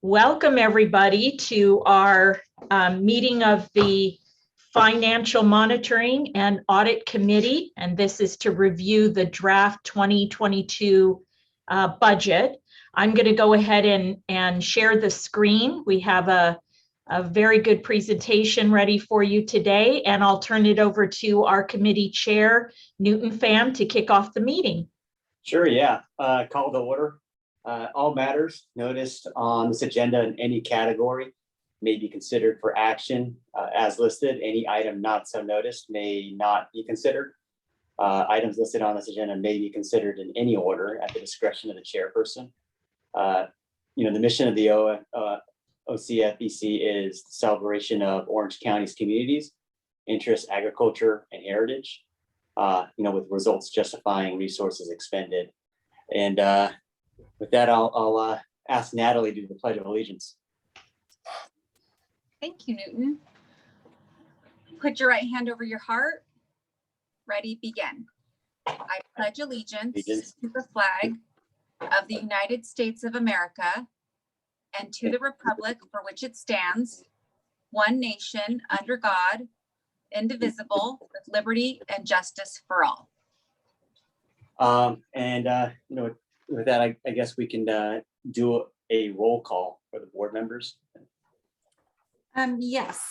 Welcome everybody to our meeting of the Financial Monitoring and Audit Committee, and this is to review the draft 2022 budget. I'm going to go ahead and share the screen. We have a very good presentation ready for you today, and I'll turn it over to our committee chair, Newton Pham, to kick off the meeting. Sure, yeah. Call to order. All matters noticed on this agenda in any category may be considered for action as listed. Any item not so noticed may not be considered. Items listed on this agenda may be considered in any order at the discretion of the chairperson. The mission of the OCFEC is the celebration of Orange County's communities, interests, agriculture, and heritage, with results justifying resources expended. And with that, I'll ask Natalie to do the Pledge of Allegiance. Thank you, Newton. Put your right hand over your heart. Ready, begin. I pledge allegiance to the flag of the United States of America and to the republic for which it stands, one nation under God, indivisible, with liberty and justice for all. With that, I guess we can do a roll call for the board members. Yes,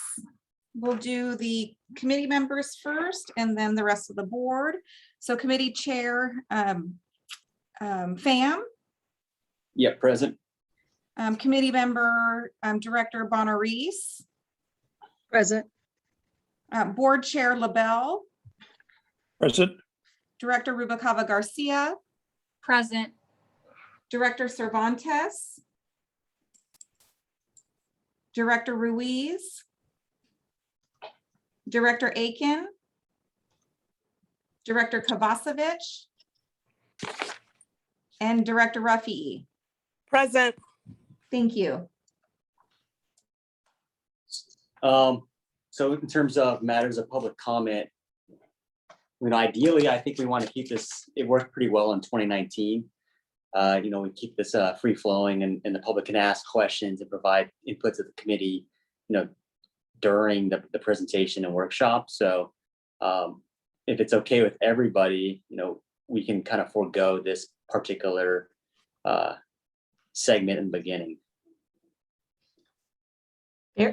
we'll do the committee members first and then the rest of the board. So committee chair, Pham. Yeah, present. Committee member, Director Bonner-Reese. Present. Board chair LaBelle. Present. Director Rubalcaba Garcia. Present. Director Cervantes. Director Ruiz. Director Aiken. Director Kovacevic. And Director Rafi. Present. Thank you. So in terms of matters of public comment, ideally, I think we want to keep this, it worked pretty well in 2019. We keep this free flowing and the public can ask questions and provide inputs to the committee, during the presentation and workshop. So if it's okay with everybody, we can kind of forego this particular segment in the beginning.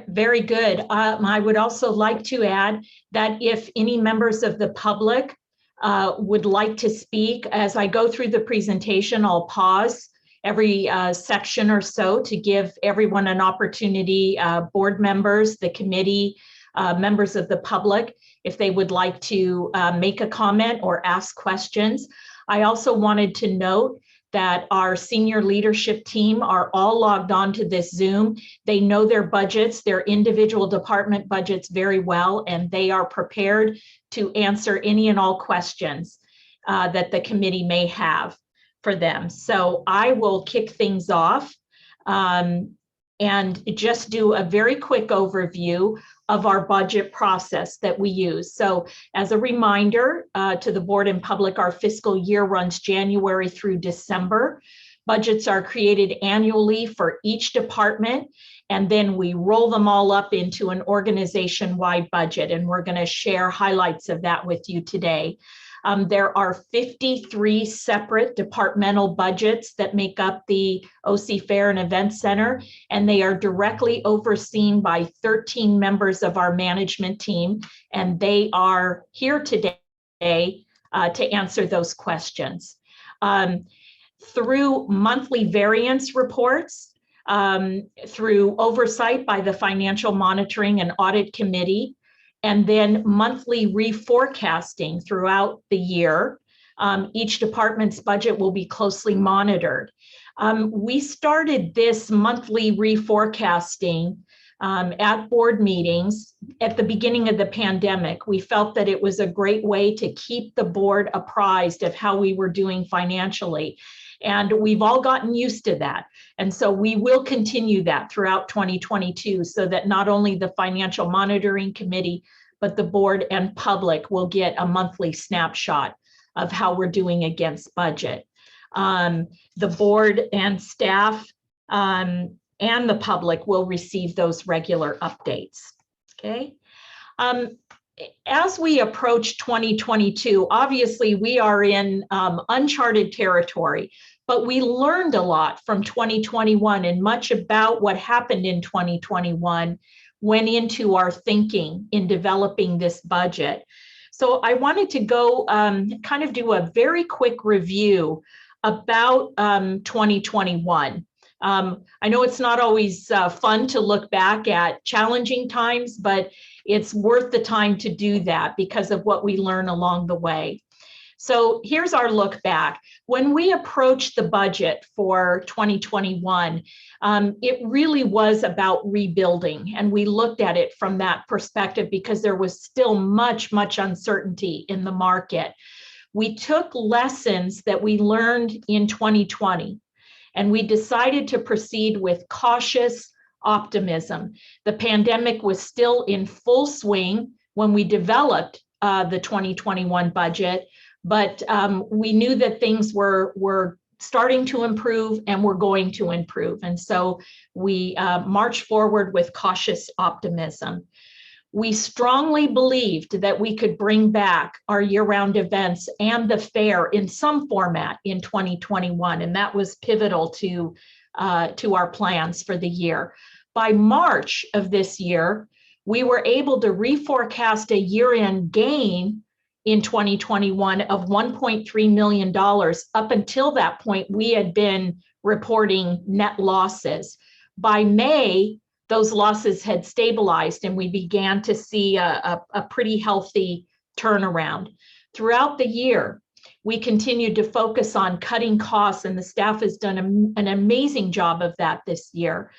Very good. I would also like to add that if any members of the public would like to speak, as I go through the presentation, I'll pause every section or so to give everyone an opportunity, board members, the committee, members of the public, if they would like to make a comment or ask questions. I also wanted to note that our senior leadership team are all logged on to this Zoom. They know their budgets, their individual department budgets very well, and they are prepared to answer any and all questions that the committee may have for them. So I will kick things off and just do a very quick overview of our budget process that we use. So as a reminder to the board and public, our fiscal year runs January through December. Budgets are created annually for each department, and then we roll them all up into an organization-wide budget, and we're going to share highlights of that with you today. There are 53 separate departmental budgets that make up the OC Fair and Event Center, and they are directly overseen by 13 members of our management team, and they are here today to answer those questions. Through monthly variance reports, through oversight by the Financial Monitoring and Audit Committee, and then monthly reforecasting throughout the year. Each department's budget will be closely monitored. We started this monthly reforecasting at board meetings at the beginning of the pandemic. We felt that it was a great way to keep the board apprised of how we were doing financially. And we've all gotten used to that. And so we will continue that throughout 2022 so that not only the Financial Monitoring Committee, but the board and public will get a monthly snapshot of how we're doing against budget. The board and staff and the public will receive those regular updates. Okay. As we approach 2022, obviously we are in uncharted territory, but we learned a lot from 2021, and much about what happened in 2021 went into our thinking in developing this budget. So I wanted to go kind of do a very quick review about 2021. I know it's not always fun to look back at challenging times, but it's worth the time to do that because of what we learn along the way. So here's our look back. When we approached the budget for 2021, it really was about rebuilding, and we looked at it from that perspective because there was still much uncertainty in the market. We took lessons that we learned in 2020, and we decided to proceed with cautious optimism. The pandemic was still in full swing when we developed the 2021 budget, but we knew that things were starting to improve and were going to improve. And so we marched forward with cautious optimism. We strongly believed that we could bring back our year-round events and the fair in some format in 2021, and that was pivotal to our plans for the year. By March of this year, we were able to reforecast a year-end gain in 2021 of $1.3 million. Up until that point, we had been reporting net losses. By May, those losses had stabilized and we began to see a pretty healthy turnaround. Throughout the year, we continued to focus on cutting costs, and the staff has done an amazing job of that this year.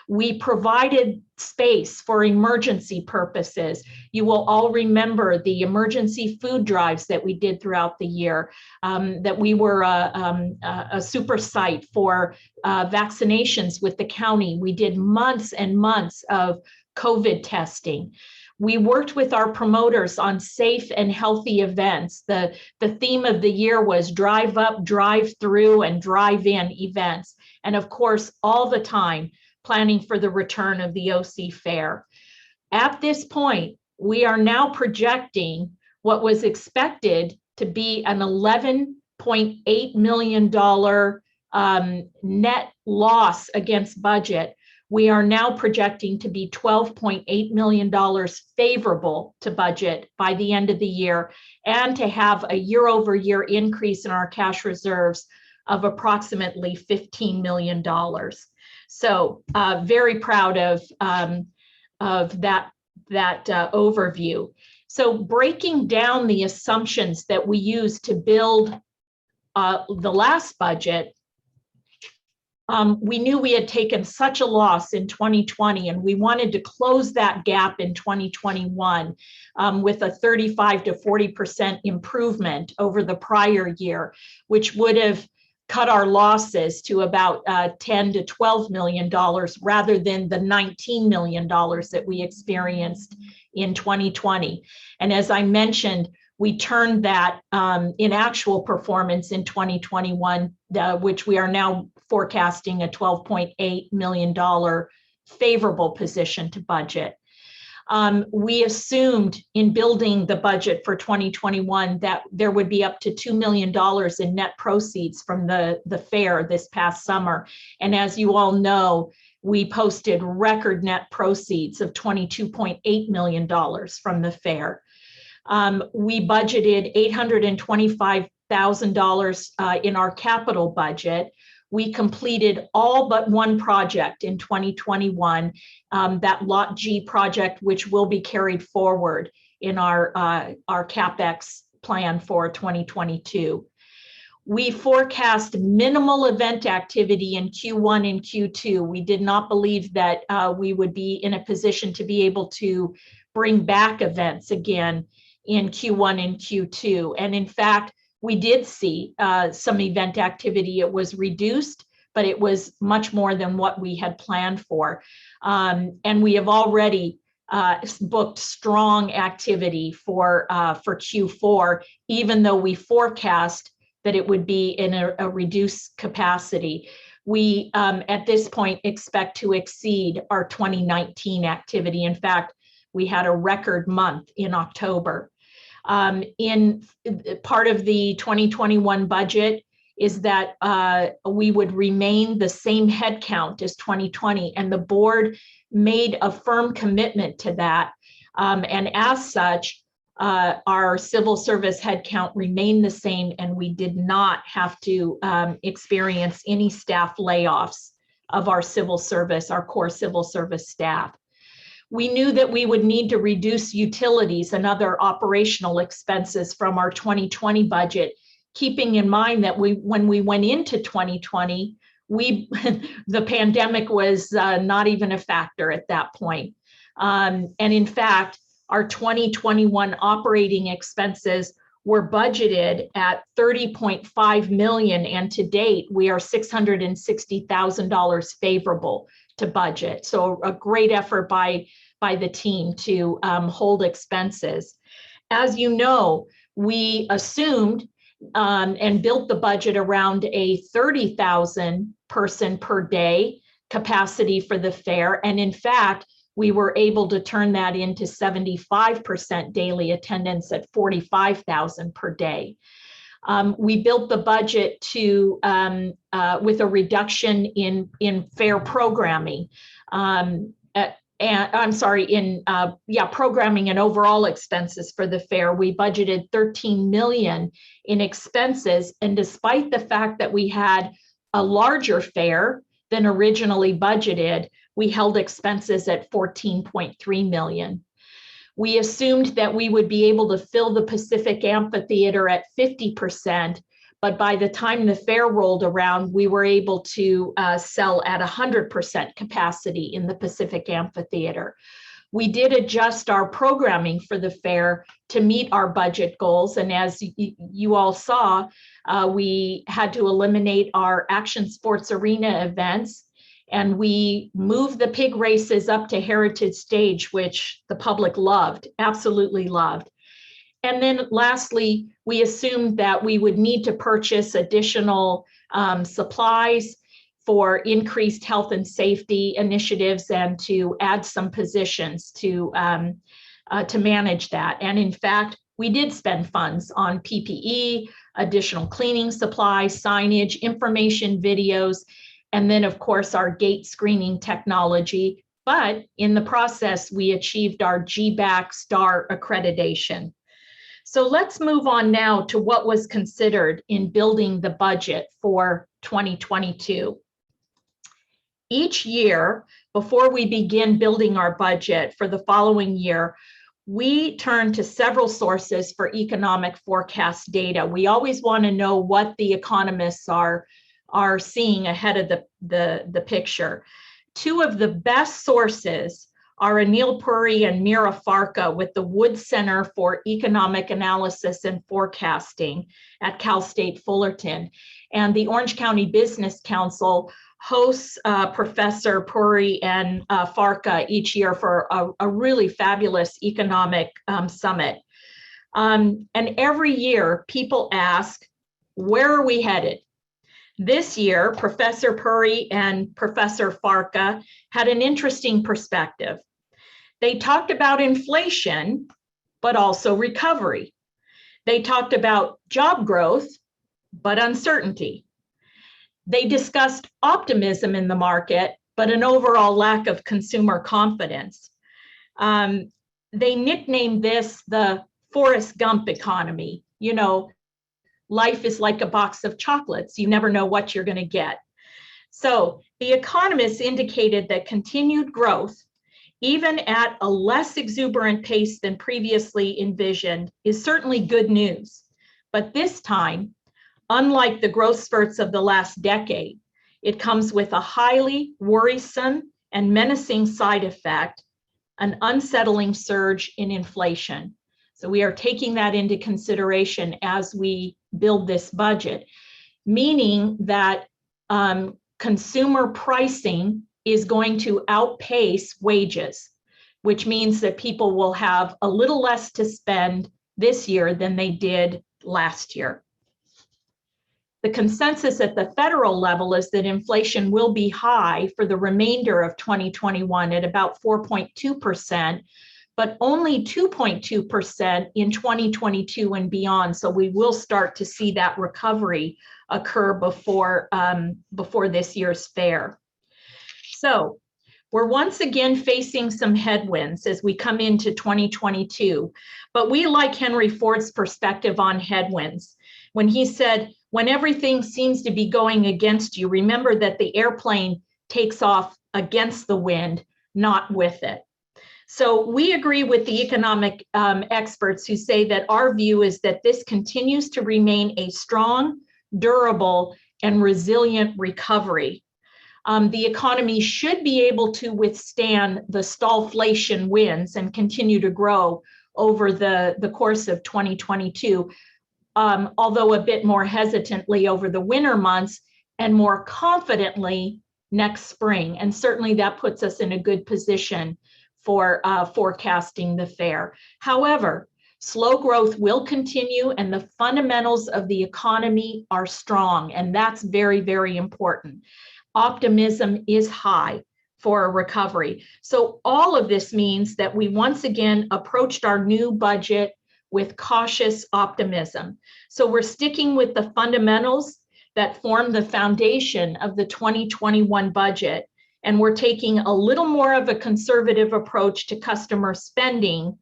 We provided space for emergency purposes. You will all remember the emergency food drives that we did throughout the year, that we were a super site for vaccinations with the county. We did months and months of COVID testing. We worked with our promoters on safe and healthy events. The theme of the year was drive up, drive through, and drive in events. And of course, all the time, planning for the return of the OC Fair. At this point, we are now projecting what was expected to be an $11.8 million net loss against budget. We are now projecting to be $12.8 million favorable to budget by the end of the year, and to have a year-over-year increase in our cash reserves of approximately $15 million. So very proud of that overview. So breaking down the assumptions that we used to build the last budget, we knew we had taken such a loss in 2020, and we wanted to close that gap in 2021 with a 35 to 40% improvement over the prior year, which would have cut our losses to about $10 to $12 million rather than the $19 million that we experienced in 2020. And as I mentioned, we turned that in actual performance in 2021, which we are now forecasting a $12.8 million favorable position to budget. We assumed in building the budget for 2021 that there would be up to $2 million in net proceeds from the fair this past summer. And as you all know, we posted record net proceeds of $22.8 million from the fair. We budgeted $825,000 in our capital budget. We completed all but one project in 2021, that Lot G project, which will be carried forward in our CapEx plan for 2022. We forecast minimal event activity in Q1 and Q2. We did not believe that we would be in a position to be able to bring back events again in Q1 and Q2. And in fact, we did see some event activity. It was reduced, but it was much more than what we had planned for. And we have already booked strong activity for Q4, even though we forecast that it would be in a reduced capacity. we at this point expect to exceed our 2019 activity. In fact, we had a record month in October. In part of the 2021 budget is that we would remain the same headcount as 2020, and the board made a firm commitment to that. And as such, our civil service headcount remained the same, and we did not have to experience any staff layoffs of our civil service, our core civil service staff. We knew that we would need to reduce utilities and other operational expenses from our 2020 budget, keeping in mind that when we went into 2020, the pandemic was not even a factor at that point. And in fact, our 2021 operating expenses were budgeted at $30.5 million, and to date, we are $660,000 favorable to budget. So a great effort by the team to hold expenses. As you know, we assumed and built the budget around a 30,000 person per day capacity for the fair. And in fact, we were able to turn that into 75% daily attendance at 45,000 per day. We built the budget to with a reduction in fair programming. Programming and overall expenses for the fair. We budgeted $13 million in expenses, and despite the fact that we had a larger fair than originally budgeted, we held expenses at $14.3 million. We assumed that we would be able to fill the Pacific Amphitheater at 50%, but by the time the fair rolled around, we were able to sell at 100% capacity in the Pacific Amphitheater. We did adjust our programming for the fair to meet our budget goals, and as you all saw, we had to eliminate our Action Sports Arena events, and we moved the pig races up to Heritage Stage, which the public loved, absolutely loved. And then lastly, we assumed that we would need to purchase additional supplies for increased health and safety initiatives and to add some positions to manage that. And in fact, we did spend funds on PPE, additional cleaning supplies, signage, information videos, and then of course our gate screening technology. But in the process, we achieved our GBAC STAR accreditation. So let's move on now to what was considered in building the budget for 2022. Each year, before we begin building our budget for the following year, we turn to several sources for economic forecast data. We always want to know what the economists are seeing ahead of the picture. Two of the best sources are Anil Puri and Mira Farka with the Wood Center for Economic Analysis and Forecasting at Cal State Fullerton. And the Orange County Business Council hosts Professor Puri and Farka each year for a really fabulous economic summit. And every year people ask, where are we headed? This year, Professor Puri and Professor Farka had an interesting perspective. They talked about inflation, but also recovery. They talked about job growth, but uncertainty. They discussed optimism in the market, but an overall lack of consumer confidence. They nicknamed this the Forrest Gump economy. You know, life is like a box of chocolates. You never know what you're going to get. So the economists indicated that continued growth, even at a less exuberant pace than previously envisioned, is certainly good news. But this time, unlike the growth spurts of the last decade, it comes with a highly worrisome and menacing side effect, an unsettling surge in inflation. So we are taking that into consideration as we build this budget, meaning that consumer pricing is going to outpace wages, which means that people will have a little less to spend this year than they did last year. The consensus at the federal level is that inflation will be high for the remainder of 2021 at about 4.2%, but only 2.2% in 2022 and beyond. So we will start to see that recovery occur before this year's fair. So we're once again facing some headwinds as we come into 2022, but we like Henry Ford's perspective on headwinds when he said, when everything seems to be going against you, remember that the airplane takes off against the wind, not with it. So we agree with the economic experts who say that our view is that this continues to remain a strong, durable, and resilient recovery. The economy should be able to withstand the stallflation winds and continue to grow over the course of 2022, although a bit more hesitantly over the winter months and more confidently next spring. And certainly that puts us in a good position for forecasting the fair. However, slow growth will continue and the fundamentals of the economy are strong, and that's very, very important. Optimism is high for a recovery. So all of this means that we once again approached our new budget with cautious optimism. So we're sticking with the fundamentals that form the foundation of the 2021 budget. And we're taking a little more of a conservative approach to customer spending,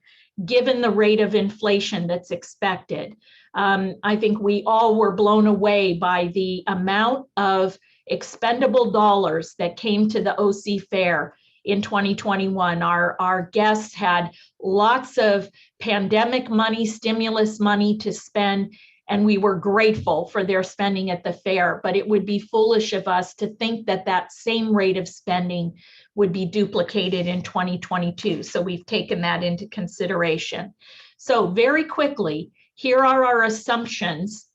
given the rate of inflation that's expected. I think we all were blown away by the amount of expendable dollars that came to the OC Fair in 2021. Our guests had lots of pandemic money, stimulus money to spend, and we were grateful for their spending at the fair. But it would be foolish of us to think that that same rate of spending would be duplicated in 2022. So we've taken that into consideration. So very quickly, here are our assumptions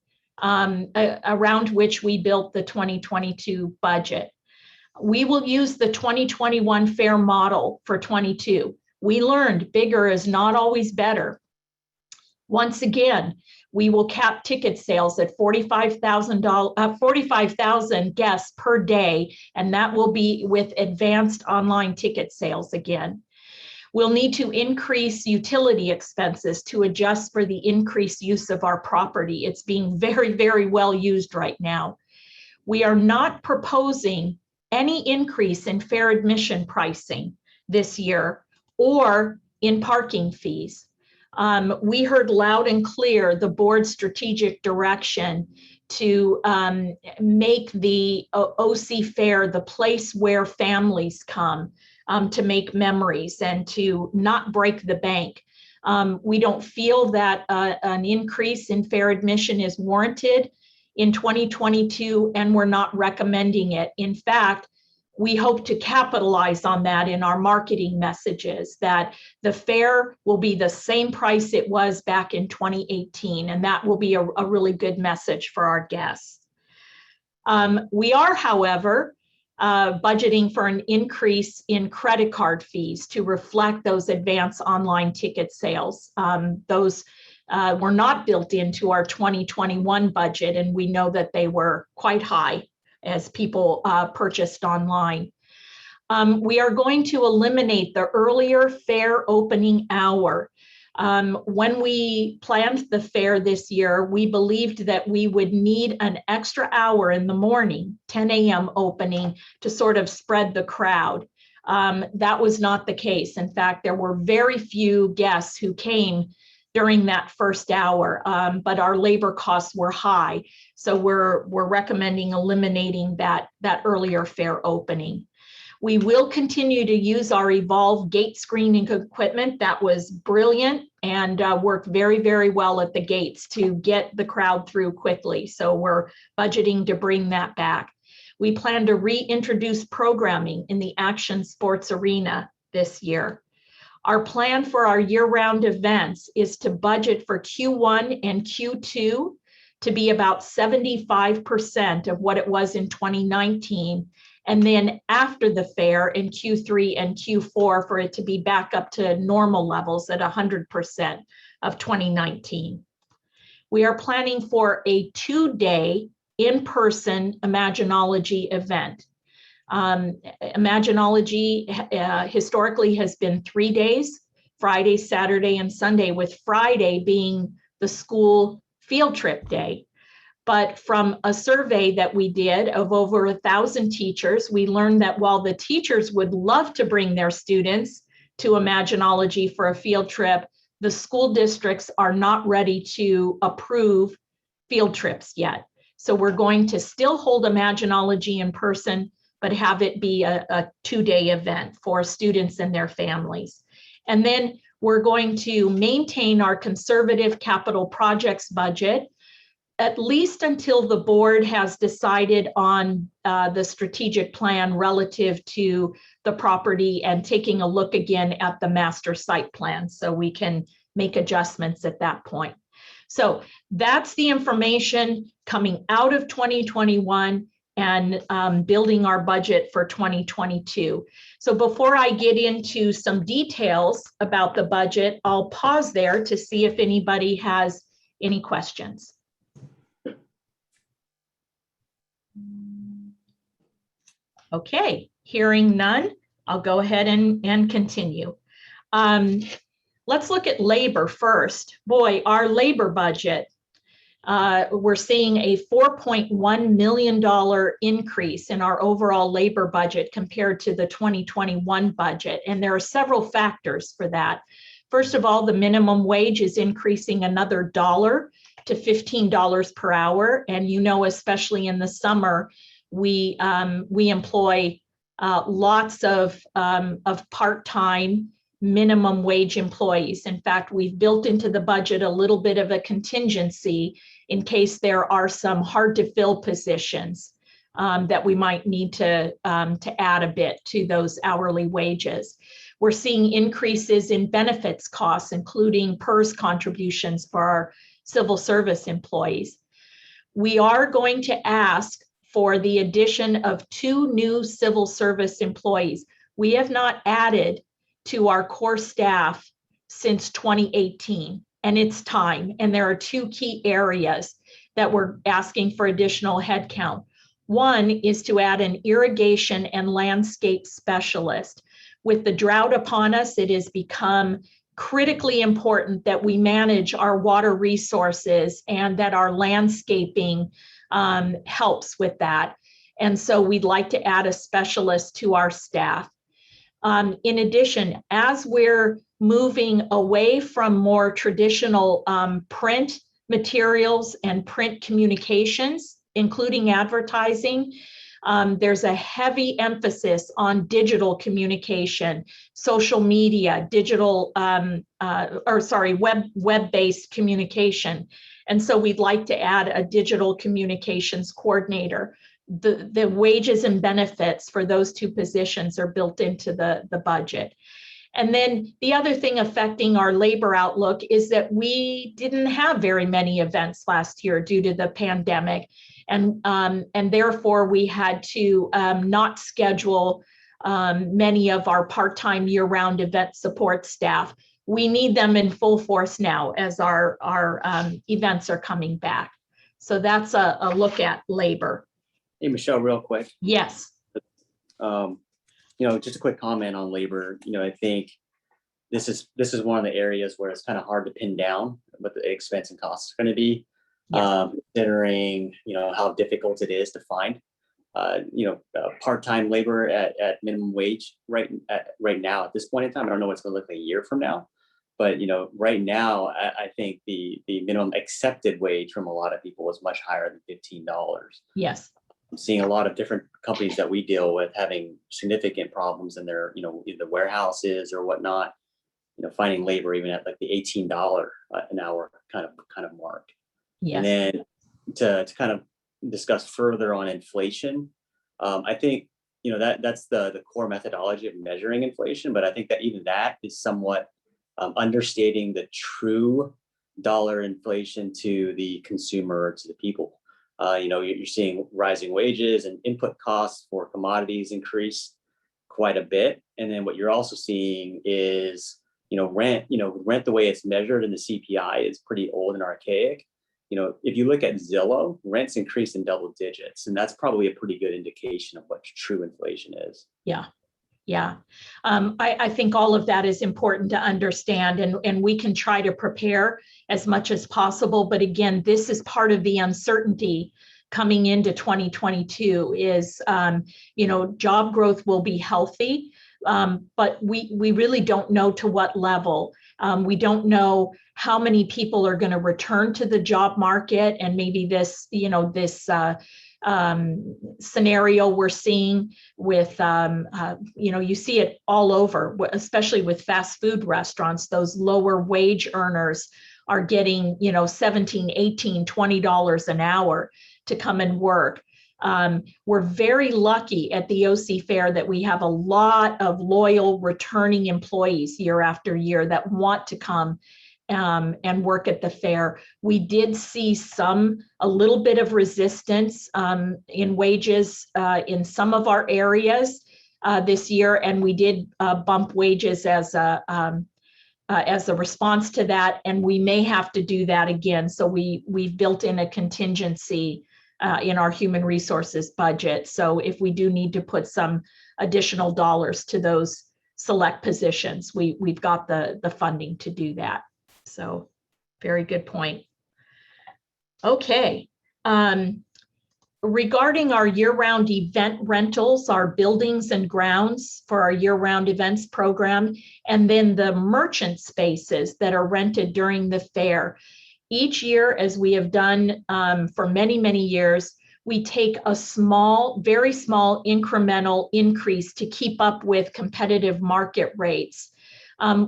around which we built the 2022 budget. We will use the 2021 fair model for 22. We learned bigger is not always better. Once again, we will cap ticket sales at 45,000 guests per day, and that will be with advanced online ticket sales again. We'll need to increase utility expenses to adjust for the increased use of our property. It's being very, very well used right now. We are not proposing any increase in fair admission pricing this year or in parking fees. We heard loud and clear the board's strategic direction to make the OC Fair the place where families come to make memories and to not break the bank. We don't feel that an increase in fair admission is warranted in 2022, and we're not recommending it. In fact, we hope to capitalize on that in our marketing messages, that the fair will be the same price it was back in 2018, and that will be a really good message for our guests. We are, however, budgeting for an increase in credit card fees to reflect those advanced online ticket sales. Those were not built into our 2021 budget, and we know that they were quite high as people purchased online. We are going to eliminate the earlier fair opening hour. When we planned the fair this year, we believed that we would need an extra hour in the morning, 10 a.m. opening, to sort of spread the crowd. That was not the case. In fact, there were very few guests who came during that first hour, but our labor costs were high. So we're recommending eliminating that earlier fair opening. We will continue to use our Evolve gate screening equipment. That was brilliant and worked very, very well at the gates to get the crowd through quickly. So we're budgeting to bring that back. We plan to reintroduce programming in the action sports arena this year. Our plan for our year-round events is to budget for Q1 and Q2 to be about 75% of what it was in 2019. And then after the fair in Q3 and Q4 for it to be back up to normal levels at 100% of 2019. We are planning for a 2-day in-person Imaginology event. Imaginology historically has been 3 days, Friday, Saturday, and Sunday, with Friday being the school field trip day. But from a survey that we did of over 1,000 teachers, we learned that while the teachers would love to bring their students to Imaginology for a field trip, the school districts are not ready to approve field trips yet. So we're going to still hold Imaginology in person, but have it be a 2-day event for students and their families. And then we're going to maintain our conservative capital projects budget, at least until the board has decided on the strategic plan relative to the property and taking a look again at the master site plan, so we can make adjustments at that point. So that's the information coming out of 2021 and building our budget for 2022. So before I get into some details about the budget, I'll pause there to see if anybody has any questions. Okay, hearing none, I'll go ahead and continue. Let's look at labor first. Boy, our labor budget, we're seeing a $4.1 million increase in our overall labor budget compared to the 2021 budget. And there are several factors for that. First of all, the minimum wage is increasing another $1 to $15 per hour. And you know, especially in the summer, we employ lots of part-time minimum wage employees. In fact, we've built into the budget a little bit of a contingency in case there are some hard to fill positions that we might need to add a bit to those hourly wages. We're seeing increases in benefits costs, including PERS contributions for our civil service employees. We are going to ask for the addition of 2 new civil service employees. We have not added to our core staff since 2018, and it's time. And there are 2 key areas that we're asking for additional headcount. One is to add an irrigation and landscape specialist. With the drought upon us, it has become critically important that we manage our water resources and that our landscaping helps with that. And so we'd like to add a specialist to our staff. In addition, as we're moving away from more traditional print materials and print communications, including advertising, there's a heavy emphasis on digital communication, social media, digital, web-based communication. And so we'd like to add a digital communications coordinator. The wages and benefits for those 2 positions are built into the budget. And then the other thing affecting our labor outlook is that we didn't have very many events last year due to the pandemic. And therefore we had to not schedule many of our part-time year-round event support staff. We need them in full force now as our events are coming back. So that's a look at labor. Hey, Michelle, real quick. Yes. Just a quick comment on labor. I think this is one of the areas where it's kind of hard to pin down what the expense and costs are going to be, yes. Considering how difficult it is to find part-time labor at minimum wage right now at this point in time. I don't know what's going to look like a year from now, but right now I think the minimum accepted wage from a lot of people was much higher than $15. Yes. I'm seeing a lot of different companies that we deal with having significant problems in their, either warehouses or whatnot, finding labor even at like the $18 an hour kind of mark. Yes. And then to kind of discuss further on inflation, I think, that's the core methodology of measuring inflation, but I think that even that is somewhat understating the true dollar inflation to the consumer, to the people. You're seeing rising wages and input costs for commodities increase quite a bit. And then what you're also seeing is, rent the way it's measured in the CPI is pretty old and archaic. if you look at Zillow, rents increased in double digits, and that's probably a pretty good indication of what true inflation is. Yeah. Yeah. I think all of that is important to understand, and we can try to prepare as much as possible. But again, this is part of the uncertainty coming into 2022 is, job growth will be healthy, but we really don't know to what level. We don't know how many people are going to return to the job market, and maybe this scenario we're seeing with, you see it all over, especially with fast food restaurants. Those lower wage earners are getting, $17, $18, $20 an hour to come and work. We're very lucky at the OC Fair that we have a lot of loyal returning employees year after year that want to come and work at the fair. We did see a little bit of resistance in wages in some of our areas this year, and we did bump wages as a response to that, and we may have to do that again. So we've built in a contingency in our human resources budget. So if we do need to put some additional dollars to those select positions, we've got the funding to do that. So very good point. Okay. Regarding our year-round event rentals, our buildings and grounds for our year-round events program, and then the merchant spaces that are rented during the fair. Each year, as we have done for many, many years, we take a very small incremental increase to keep up with competitive market rates.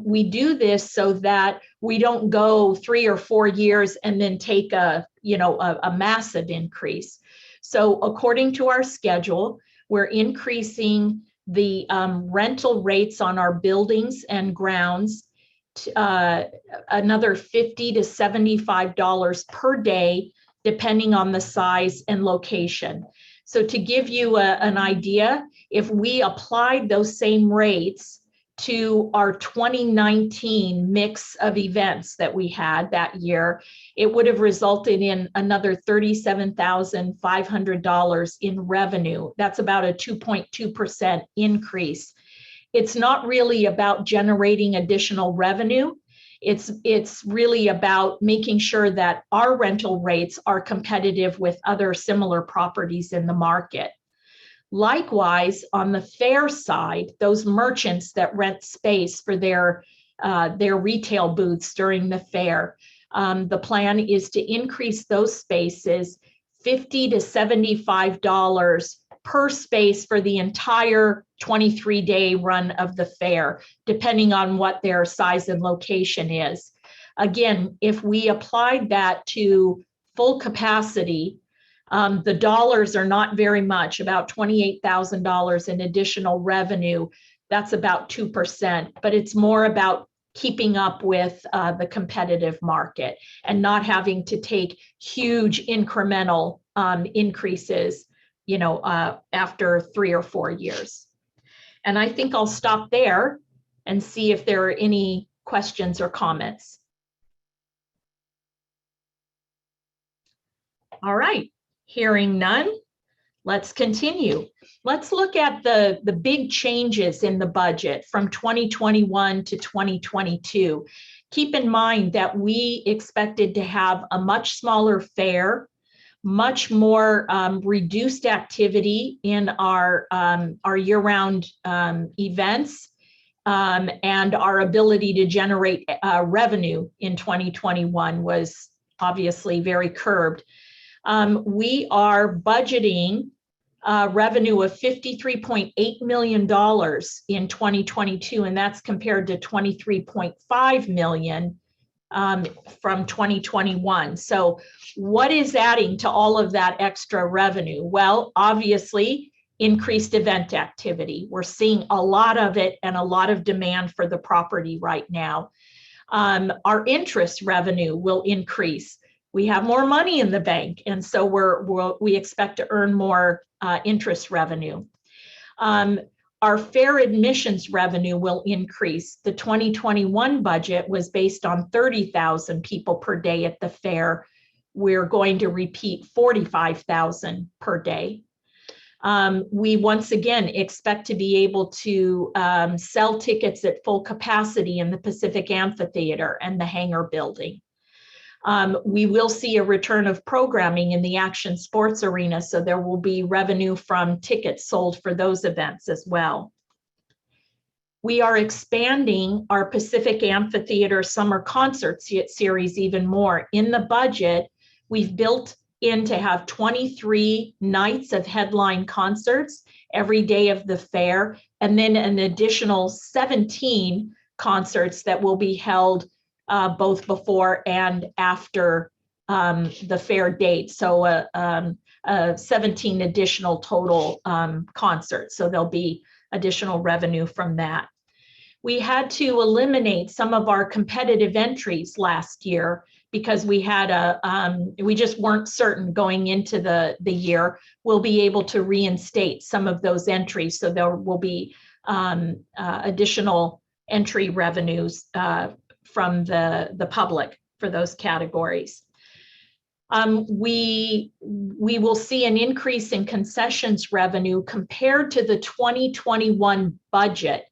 We do this so that we don't go 3 or 4 years and then take a massive increase. So according to our schedule, we're increasing the rental rates on our buildings and grounds to, another $50 to $75 per day, depending on the size and location. So to give you an idea, if we applied those same rates to our 2019 mix of events that we had that year, it would have resulted in another $37,500 in revenue. That's about a 2.2% increase. It's not really about generating additional revenue. It's really about making sure that our rental rates are competitive with other similar properties in the market. Likewise, on the fair side, those merchants that rent space for their retail booths during the fair, the plan is to increase those spaces $50 to $75 per space for the entire 23-day run of the fair, depending on what their size and location is. Again, if we applied that to full capacity, the dollars are not very much, about $28,000 in additional revenue. That's about 2%, but it's more about keeping up with the competitive market and not having to take huge incremental increases, after 3 or 4 years. And I think I'll stop there and see if there are any questions or comments. All right. Hearing none, let's continue. Let's look at the big changes in the budget from 2021 to 2022. Keep in mind that we expected to have a much smaller fair, much more reduced activity in our year-round events, and our ability to generate revenue in 2021 was obviously very curbed. We are budgeting revenue of $53.8 million in 2022, and that's compared to $23.5 million from 2021. So what is adding to all of that extra revenue? Well, obviously, increased event activity. We're seeing a lot of it and a lot of demand for the property right now. Our interest revenue will increase. We have more money in the bank, and so we expect to earn more interest revenue. Our fair admissions revenue will increase. The 2021 budget was based on 30,000 people per day at the fair. we're going to repeat 45,000 per day. We once again expect to be able to sell tickets at full capacity in the Pacific Amphitheater and the hangar building. We will see a return of programming in the Action Sports Arena, so there will be revenue from tickets sold for those events as well. We are expanding our Pacific Amphitheater Summer Concert Series even more. In the budget, we've built in to have 23 nights of headline concerts every day of the fair, and then an additional 17 concerts that will be held both before and after the fair date. So 17 additional total concerts. So there'll be additional revenue from that. We had to eliminate some of our competitive entries last year because we had we just weren't certain going into the year. We'll be able to reinstate some of those entries. So there will be additional entry revenues from the public for those categories. We will see an increase in concessions revenue compared to the 2021 budget.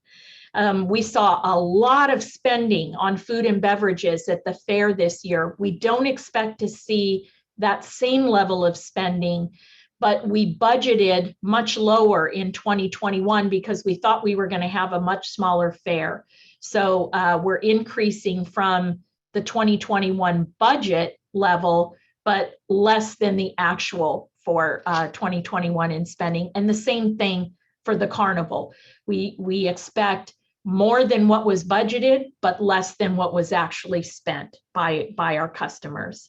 We saw a lot of spending on food and beverages at the fair this year. We don't expect to see that same level of spending, but we budgeted much lower in 2021 because we thought we were going to have a much smaller fair. So we're increasing from the 2021 budget level, but less than the actual for 2021 in spending. And the same thing for the carnival. We expect more than what was budgeted, but less than what was actually spent by our customers.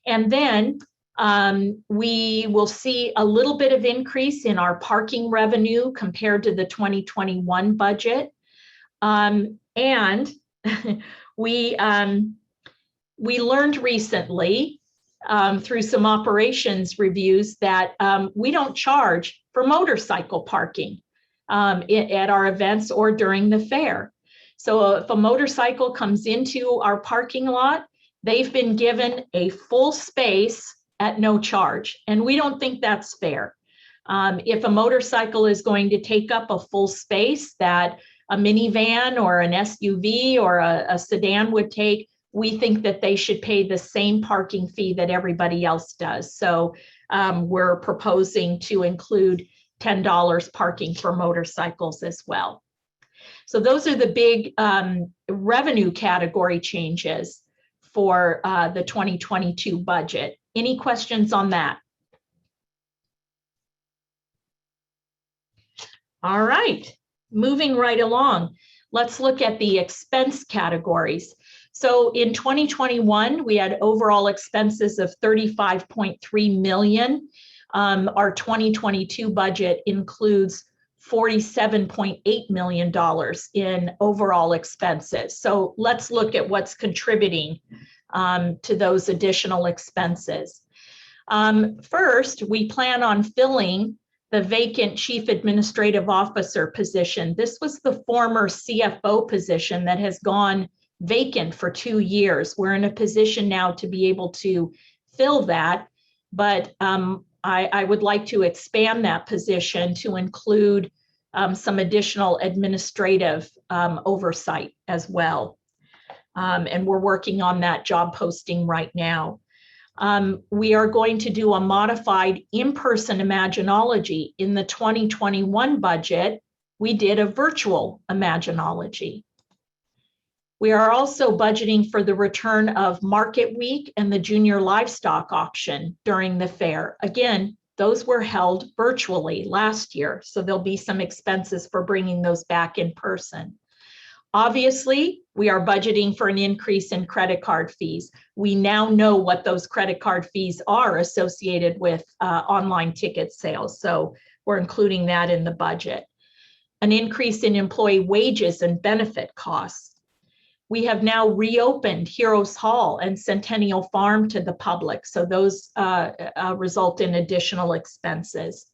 And then we will see a little bit of increase in our parking revenue compared to the 2021 budget. And we learned recently through some operations reviews that we don't charge for motorcycle parking at our events or during the fair. So if a motorcycle comes into our parking lot, they've been given a full space at no charge. And we don't think that's fair. If a motorcycle is going to take up a full space that a minivan or an SUV or a sedan would take, we think that they should pay the same parking fee that everybody else does. So we're proposing to include $10 parking for motorcycles as well. So those are the big revenue category changes for the 2022 budget. Any questions on that? All right, moving right along. Let's look at the expense categories. So in 2021, we had overall expenses of $35.3 million. Our 2022 budget includes $47.8 million in overall expenses. So let's look at what's contributing to those additional expenses. First, we plan on filling the vacant Chief Administrative Officer position. This was the former CFO position that has gone vacant for 2 years. We're in a position now to be able to fill that, but I would like to expand that position to include some additional administrative oversight as well. And we're working on that job posting right now. We are going to do a modified in-person Imaginology. In the 2021 budget, we did a virtual Imaginology. We are also budgeting for the return of Market Week and the Junior Livestock Auction during the fair. Again, those were held virtually last year, so there'll be some expenses for bringing those back in person. Obviously, we are budgeting for an increase in credit card fees. We now know what those credit card fees are associated with online ticket sales, so we're including that in the budget. An increase in employee wages and benefit costs. We have now reopened Heroes Hall and Centennial Farm to the public, so those result in additional expenses.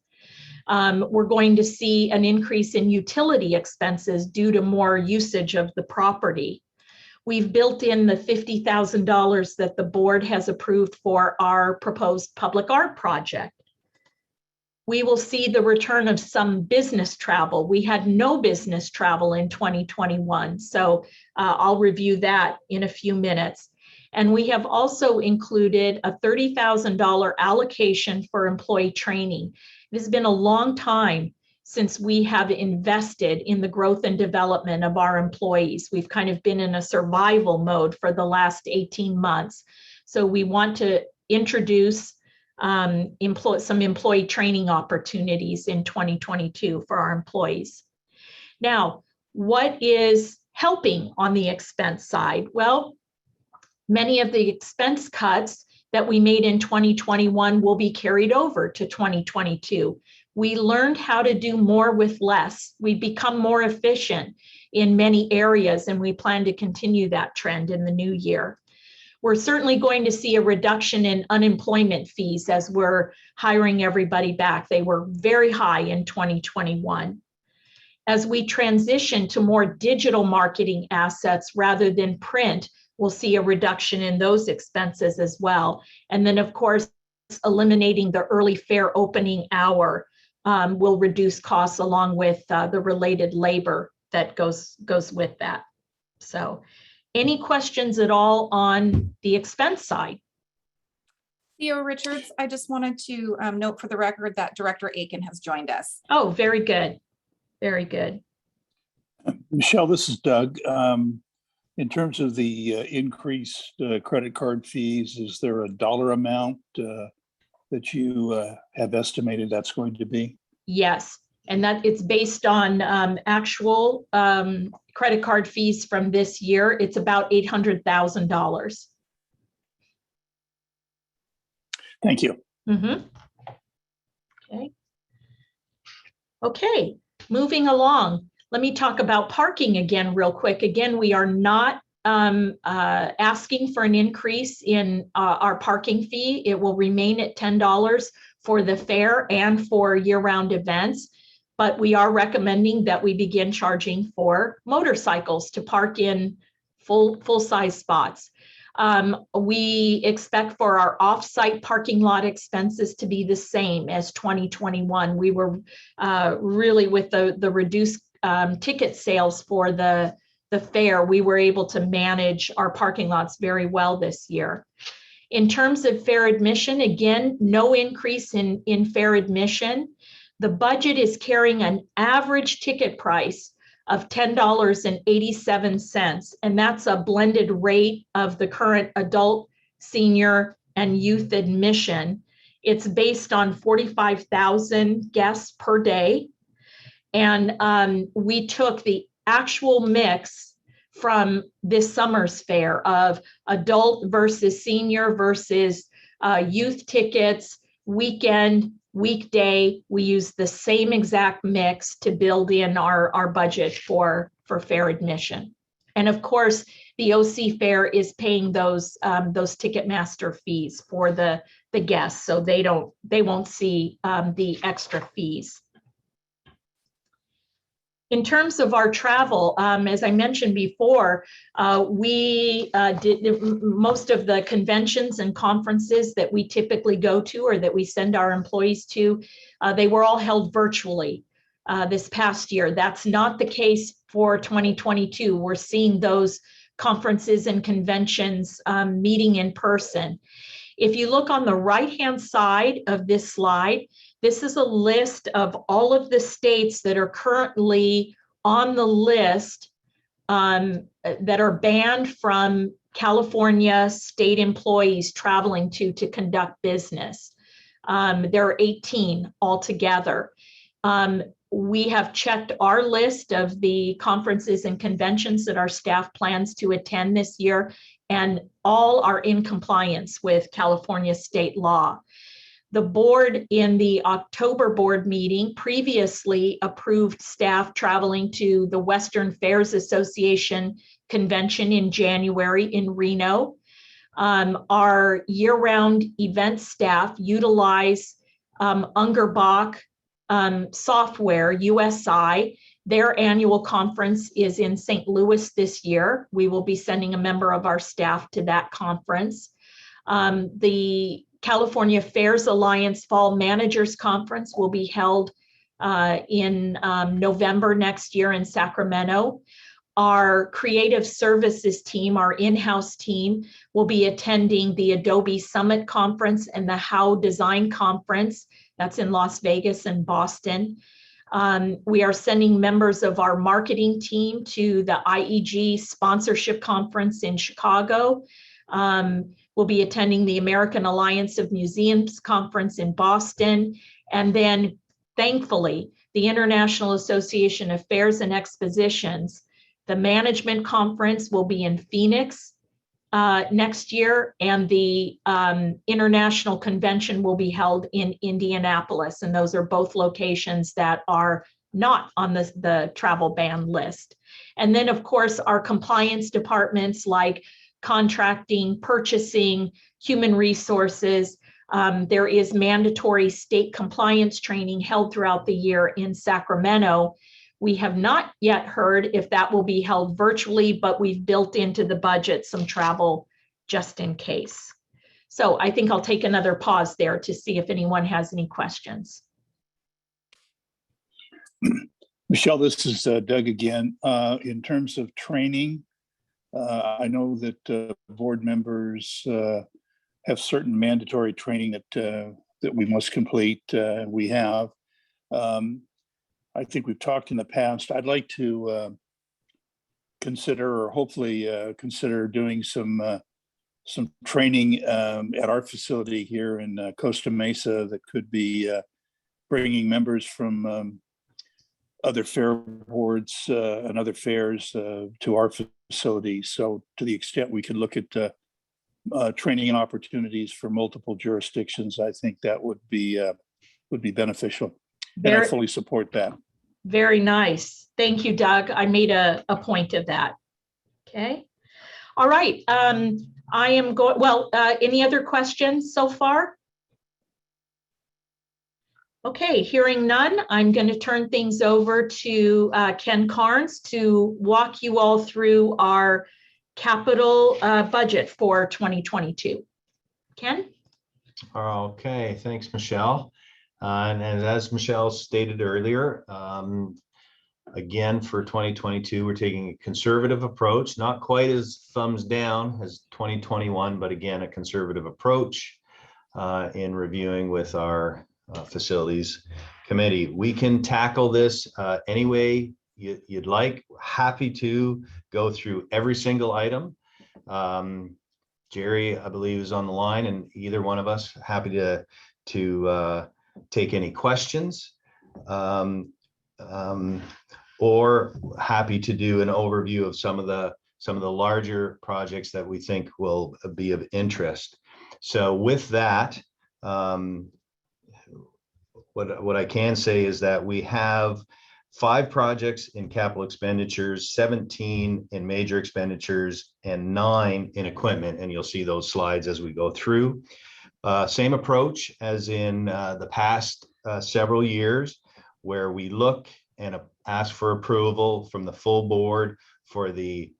We're going to see an increase in utility expenses due to more usage of the property. we've built in the $50,000 that the board has approved for our proposed public art project. We will see the return of some business travel. We had no business travel in 2021, so I'll review that in a few minutes. And we have also included a $30,000 allocation for employee training. It has been a long time since we have invested in the growth and development of our employees. We've kind of been in a survival mode for the last 18 months. So we want to introduce some employee training opportunities in 2022 for our employees. Now, what is helping on the expense side? Well, many of the expense cuts that we made in 2021 will be carried over to 2022. We learned how to do more with less. We've become more efficient in many areas, and we plan to continue that trend in the new year. We're certainly going to see a reduction in unemployment fees as we're hiring everybody back. They were very high in 2021. As we transition to more digital marketing assets rather than print, we'll see a reduction in those expenses as well. And then, of course, eliminating the early fair opening hour will reduce costs along with the related labor that goes with that. So any questions at all on the expense side? Theo Richards, I just wanted to note for the record that Director Aiken has joined us. Oh, very good. Very good. Michelle, this is Doug. In terms of the increased credit card fees, is there a dollar amount that you have estimated that's going to be? Yes, and that it's based on actual credit card fees from this year. It's about $800,000. Thank you. Mm-hmm. Okay. Okay, moving along. Let me talk about parking again real quick. Again, we are not asking for an increase in our parking fee. It will remain at $10 for the fair and for year-round events, but we are recommending that we begin charging for motorcycles to park in full-size spots. We expect for our off-site parking lot expenses to be the same as 2021. We were really with the reduced ticket sales for the fair, we were able to manage our parking lots very well this year. In terms of fair admission, again, no increase in fair admission. The budget is carrying an average ticket price of $10.87, and that's a blended rate of the current adult, senior, and youth admission. It's based on 45,000 guests per day. And we took the actual mix from this summer's fair of adult versus senior versus youth tickets, weekend, weekday. We use the same exact mix to build in our budget for fair admission. And of course, the OC Fair is paying those Ticketmaster fees for the guests, so they won't see the extra fees. In terms of our travel, as I mentioned before, we did most of the conventions and conferences that we typically go to or that we send our employees to, they were all held virtually this past year. That's not the case for 2022. We're seeing those conferences and conventions meeting in person. If you look on the right-hand side of this slide, this is a list of all of the states that are currently on the list that are banned from California state employees traveling to conduct business. There are 18 altogether. We have checked our list of the conferences and conventions that our staff plans to attend this year, and all are in compliance with California state law. The board in the October board meeting previously approved staff traveling to the Western Fairs Association convention in January in Reno. Our year-round event staff utilize Ungerbach software, USI, Their annual conference is in St. Louis this year. We will be sending a member of our staff to that conference. The California Fairs Alliance Fall Managers Conference will be held in November next year in Sacramento. Our creative services team, our in-house team, will be attending the Adobe Summit Conference and the How Design Conference. That's in Las Vegas and Boston. We are sending members of our marketing team to the IEG Sponsorship Conference in Chicago. We'll be attending the American Alliance of Museums Conference in Boston. And then, thankfully, the International Association of Fairs and Expositions. The management conference will be in Phoenix next year, and the international convention will be held in Indianapolis. And those are both locations that are not on the travel ban list. And then, of course, our compliance departments like contracting, purchasing, human resources. There is mandatory state compliance training held throughout the year in Sacramento. We have not yet heard if that will be held virtually, but we've built into the budget some travel just in case. So I think I'll take another pause there to see if anyone has any questions. Michelle, this is Doug again. In terms of training, I know that board members have certain mandatory training that we must complete. We have. I think we've talked in the past. I'd like to consider, or hopefully consider doing some training at our facility here in Costa Mesa that could be bringing members from other fair boards and other fairs to our facility. So to the extent we can look at training and opportunities for multiple jurisdictions, I think that would be beneficial. And I fully support that. Very nice. Thank you, Doug. I made a point of that. Okay. All right. I am going, well, any other questions so far? Okay, hearing none, I'm going to turn things over to Ken Carnes to walk you all through our capital budget for 2022. Ken? Okay, thanks, Michelle. And as Michelle stated earlier, again, for 2022, we're taking a conservative approach, not quite as thumbs down as 2021, but again, a conservative approach in reviewing with our facilities committee. We can tackle this any way you'd like. Happy to go through every single item. Jerry, I believe, is on the line, and either one of us happy to take any questions, or happy to do an overview of some of the larger projects that we think will be of interest. So with that, what I can say is that we have 5 projects in capital expenditures, 17 in major expenditures, and 9 in equipment. And you'll see those slides as we go through. Same approach as in the past several years, where we look and ask for approval from the full board for the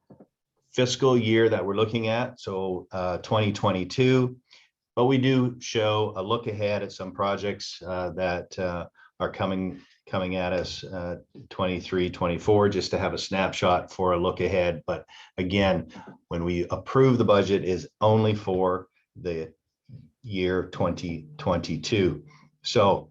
fiscal year that we're looking at, so 2022. But we do show a look ahead at some projects that are coming at us 23, 24, just to have a snapshot for a look ahead. But again, when we approve the budget, is only for the year 2022. So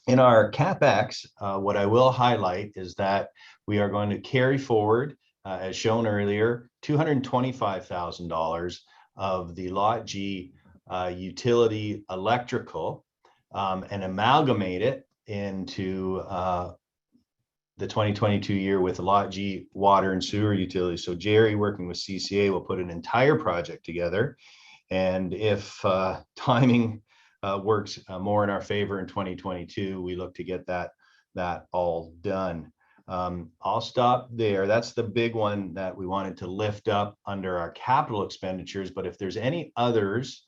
in our CapEx, what I will highlight is that we are going to carry forward, as shown earlier, $225,000 of the Lot G utility electrical and amalgamate it into the 2022 year with Lot G water and sewer utilities. So Jerry, working with CCA, will put an entire project together. And if timing works more in our favor in 2022, we look to get that all done. I'll stop there. That's the big one that we wanted to lift up under our capital expenditures. But if there's any others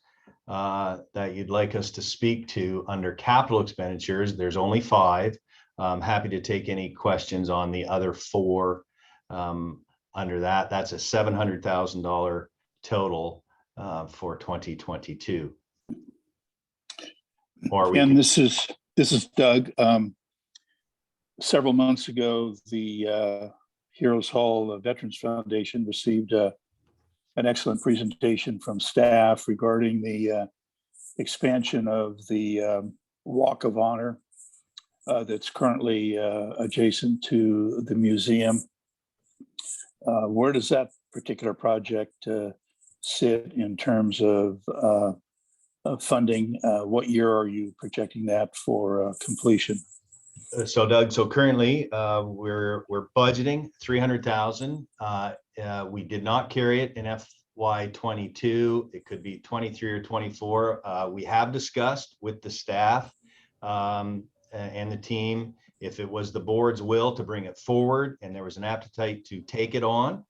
that you'd like us to speak to under capital expenditures, there's only 5. I'm happy to take any questions on the other four. Under that, that's a $700,000 total for 2022. Or we And could, this is Doug. Several months ago, the Heroes Hall Veterans Foundation received an excellent presentation from staff regarding the expansion of the Walk of Honor that's currently adjacent to the museum. Where does that particular project sit in terms of funding? What year are you projecting that for completion? so Doug, so currently we're budgeting 300,000. We did not carry it in FY22. It could be 23 or 24. We have discussed with the staff and the team if it was the board's will to bring it forward and there was an appetite to take it on.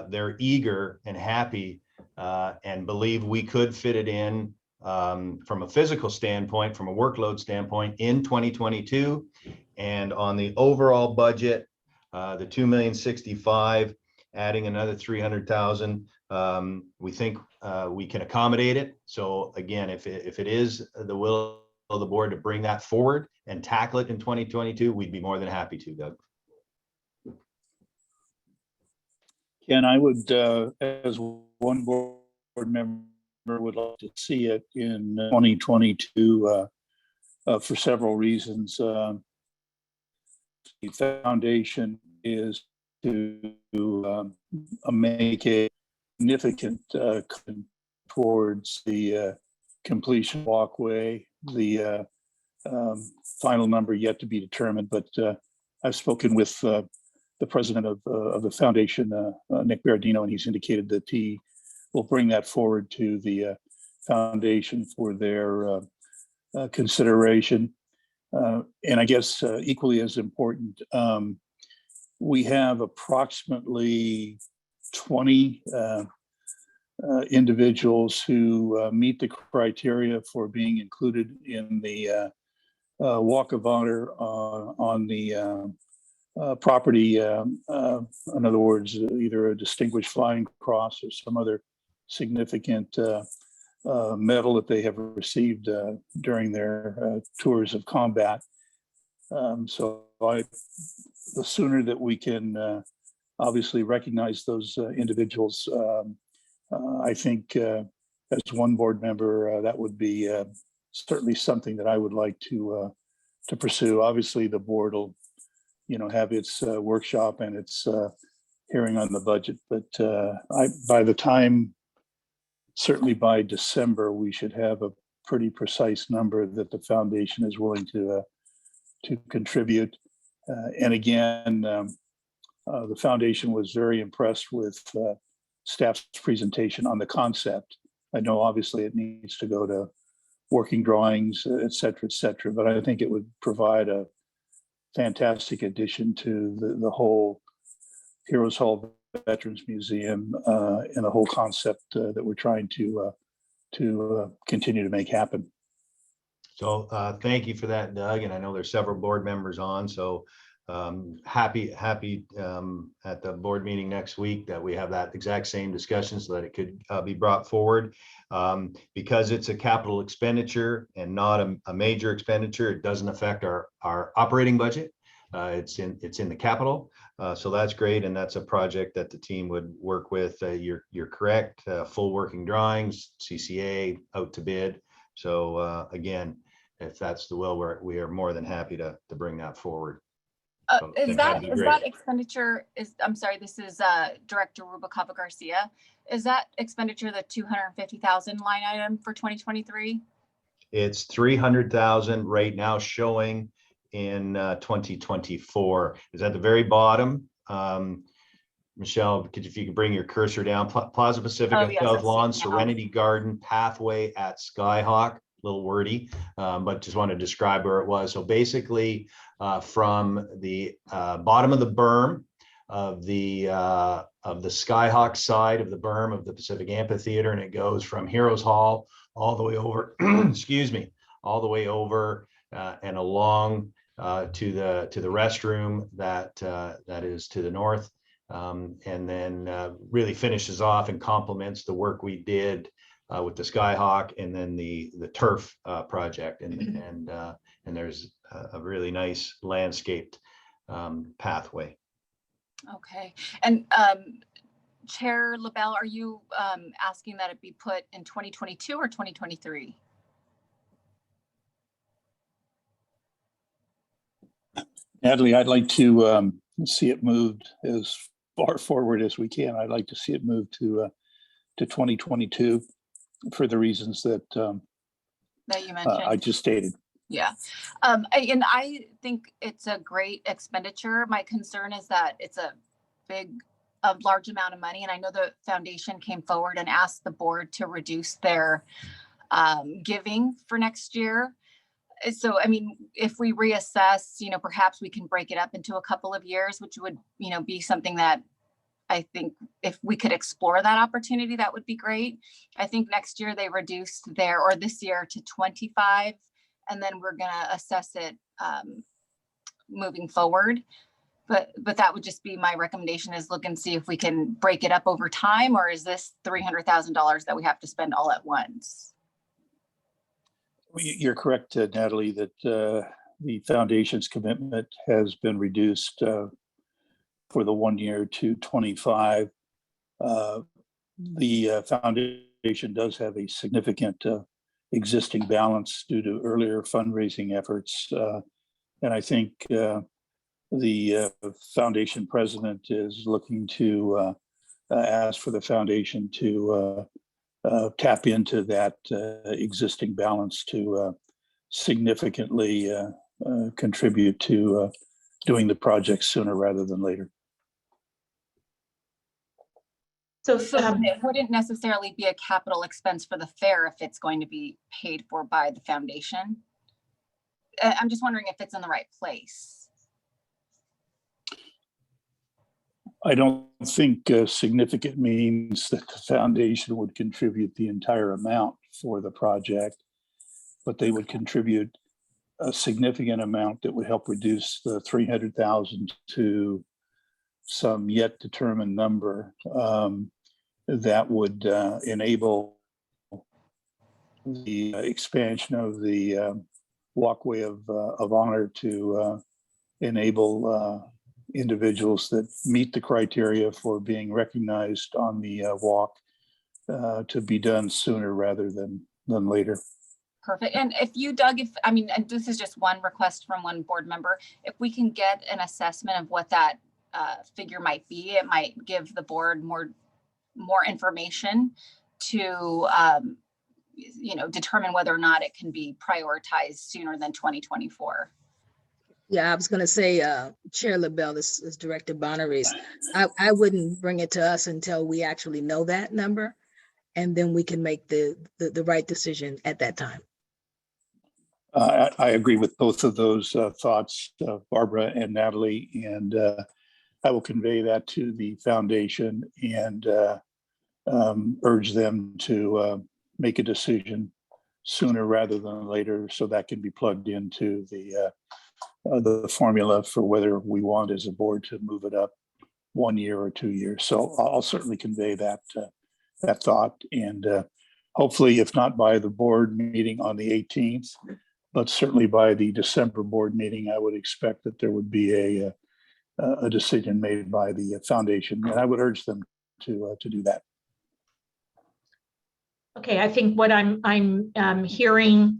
They're eager and happy and believe we could fit it in from a physical standpoint, from a workload standpoint in 2022. And on the overall budget, the 2,065,000, adding another 300,000, we think we can accommodate it. So again, if it is the will of the board to bring that forward and tackle it in 2022, we'd be more than happy to, Doug. And I would, as one board member, would like to see it in 2022 for several reasons. The foundation is to make a significant towards the completion walkway. The final number yet to be determined, but I've spoken with the president of the foundation, Nick Berardino, and he's indicated that he will bring that forward to the foundation for their consideration. And I guess equally as important, we have approximately 20 individuals who meet the criteria for being included in the Walk of Honor on the property. In other words, either a Distinguished Flying Cross or some other significant medal that they have received during their tours of combat. So the sooner that we can obviously recognize those individuals, I think as one board member, that would be certainly something that I would like to pursue. Obviously, the board will, have its workshop and its hearing on the budget, but by the time, certainly by December, we should have a pretty precise number that the foundation is willing to contribute. And again, the foundation was very impressed with staff's presentation on the concept. I know obviously it needs to go to working drawings, et cetera, but I think it would provide a fantastic addition to the whole Heroes Hall Veterans Museum and the whole concept that we're trying to continue to make happen. So thank you for that, Doug. And I know there's several board members on, so happy at the board meeting next week that we have that exact same discussion so that it could be brought forward. Because it's a capital expenditure and not a major expenditure, it doesn't affect our operating budget. It's in the capital, so that's great, and that's a project that the team would work with. You're correct. Full working drawings, CCA out to bid. So again, if that's the will, we are more than happy to bring that forward. So Is that expenditure I'm sorry, this is Director Rubalcaba Garcia. Is that expenditure the 250,000 line item for 2023? It's 300,000 right now showing in 2024. Is at the very bottom. Michelle, if you could bring your cursor down, Plaza Pacific, yes, South Lawn, Serenity Garden, pathway at Skyhawk, a little wordy, but just want to describe where it was. So basically from the bottom of the berm of the Skyhawk side of the berm of the Pacific Amphitheater, and it goes from Heroes Hall all the way over, excuse me, all the way over and along to the restroom that is to the north, and then really finishes off and complements the work we did with the Skyhawk and then the turf project, and there's a really nice landscaped pathway. Okay, and Chair LaBelle, are you asking that it be put in 2022 or 2023? Natalie, I'd like to see it moved as far forward as we can. I'd like to see it moved to 2022 for the reasons that That you mentioned. I just stated. Yeah, and I think it's a great expenditure. My concern is that it's a large amount of money, and I know the foundation came forward and asked the board to reduce their giving for next year. So, I mean, if we reassess, perhaps we can break it up into a couple of years, which would, be something that I think if we could explore that opportunity, that would be great. I think next year they reduced or this year to 25, and then we're going to assess it moving forward. But that would just be my recommendation, is look and see if we can break it up over time, or is this $300,000 that we have to spend all at once? You're correct, Natalie, that the foundation's commitment has been reduced for the 1 year to 25. The foundation does have a significant existing balance due to earlier fundraising efforts. And I think the foundation president is looking to ask for the foundation to tap into that existing balance to significantly contribute to doing the project sooner rather than later. So it wouldn't necessarily be a capital expense for the fair if it's going to be paid for by the foundation. I'm just wondering if it's in the right place. I don't think significant means that the foundation would contribute the entire amount for the project, but they would contribute a significant amount that would help reduce the 300,000 to some yet determined number that would enable the expansion of the walkway of honor to enable individuals that meet the criteria for being recognized on the walk to be done sooner rather than later. Perfect. And if you, Doug, and this is just one request from one board member, if we can get an assessment of what that figure might be, it might give the board more information to determine whether or not it can be prioritized sooner than 2024. Yeah, I was going to say, Chair LaBelle, this is Director Bonaris. I wouldn't bring it to us until we actually know that number, and then we can make the right decision at that time. I agree with both of those thoughts, Barbara and Natalie, and I will convey that to the foundation and urge them to make a decision sooner rather than later, so that can be plugged into the formula for whether we want as a board to move it up 1 year or 2 years. So I'll certainly convey that thought, and hopefully, if not by the board meeting on the 18th, but certainly by the December board meeting, I would expect that there would be a decision made by the foundation, and I would urge them to do that. Okay, I think what I'm hearing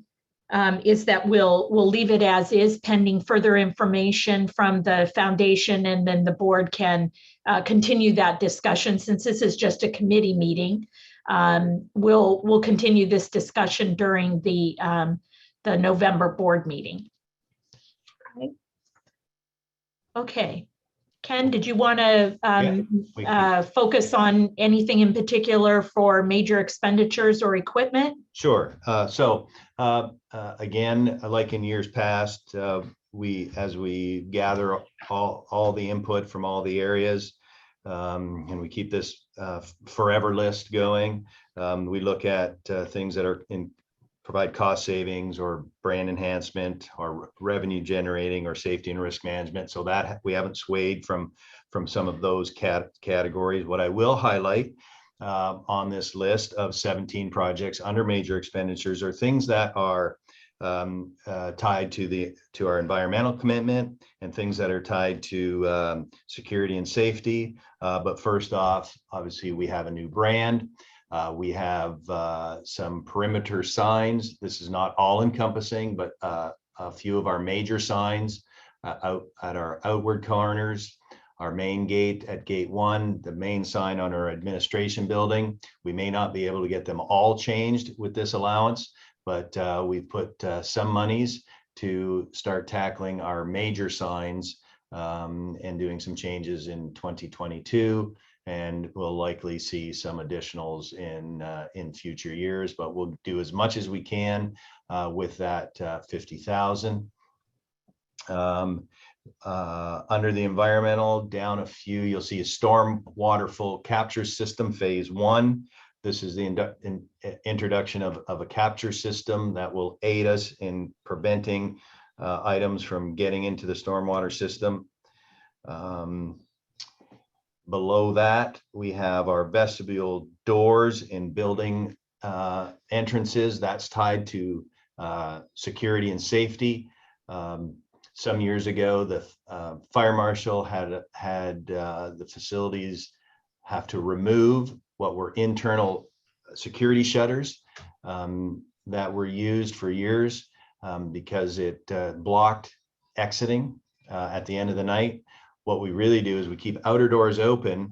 is that we'll leave it as is pending further information from the foundation, and then the board can continue that discussion. Since this is just a committee meeting, we'll continue this discussion during the November board meeting. Okay. Ken, did you want to focus on anything in particular for major expenditures or equipment? Sure. Again, like in years past, as we gather all the input from all the areas, and we keep this forever list going, we look at things that are provide cost savings or brand enhancement or revenue generating or safety and risk management. So that we haven't swayed from some of those categories. What I will highlight on this list of 17 projects under major expenditures are things that are tied to our environmental commitment and things that are tied to security and safety. But first off, obviously, we have a new brand. We have some perimeter signs. This is not all encompassing, but a few of our major signs out at our outward corners, our main gate at gate 1, the main sign on our administration building. We may not be able to get them all changed with this allowance, but we've put some monies to start tackling our major signs and doing some changes in 2022. And we'll likely see some additionals in future years, but we'll do as much as we can with that 50,000. Under the environmental, down a few, you'll see a storm water flow capture system phase 1. This is the introduction of a capture system that will aid us in preventing items from getting into the stormwater system. Below that, we have our vestibule doors in building entrances. That's tied to security and safety. Some years ago, the fire marshal had the facilities have to remove what were internal security shutters that were used for years because it blocked exiting at the end of the night. What we really do is we keep outer doors open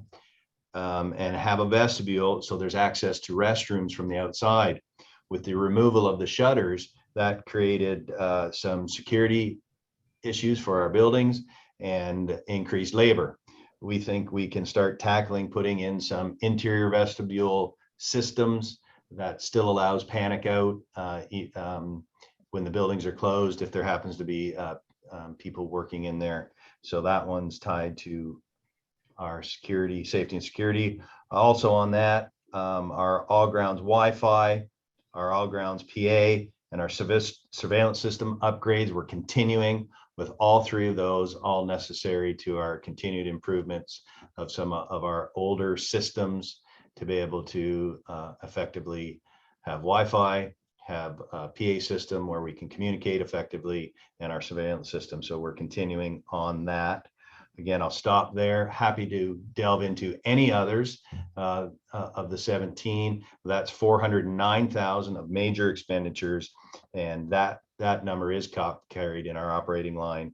and have a vestibule so there's access to restrooms from the outside. With the removal of the shutters, that created some security issues for our buildings and increased labor. We think we can start tackling putting in some interior vestibule systems that still allows panic out when the buildings are closed, if there happens to be people working in there. So that one's tied to our security, safety and security. Also on that, our all grounds Wi-Fi, our all grounds PA, and our surveillance system upgrades. We're continuing with all 3 of those, all necessary to our continued improvements of some of our older systems to be able to effectively have Wi-Fi, have a PA system where we can communicate effectively, and our surveillance system. So we're continuing on that. Again, I'll stop there. Happy to delve into any others of the 17. That's 409,000 of major expenditures, and that number is carried in our operating line.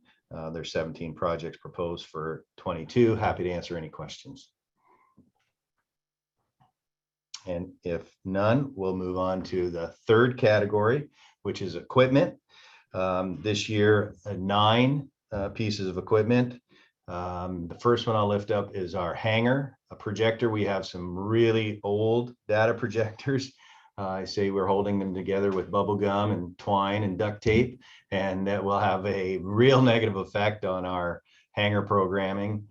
There's 17 projects proposed for 22. Happy to answer any questions. And if none, we'll move on to the third category, which is equipment. This year, 9 pieces of equipment. The first one I'll lift up is our hangar, a projector. We have some really old data projectors. I say we're holding them together with bubble gum and twine and duct tape, and that will have a real negative effect on our hangar programming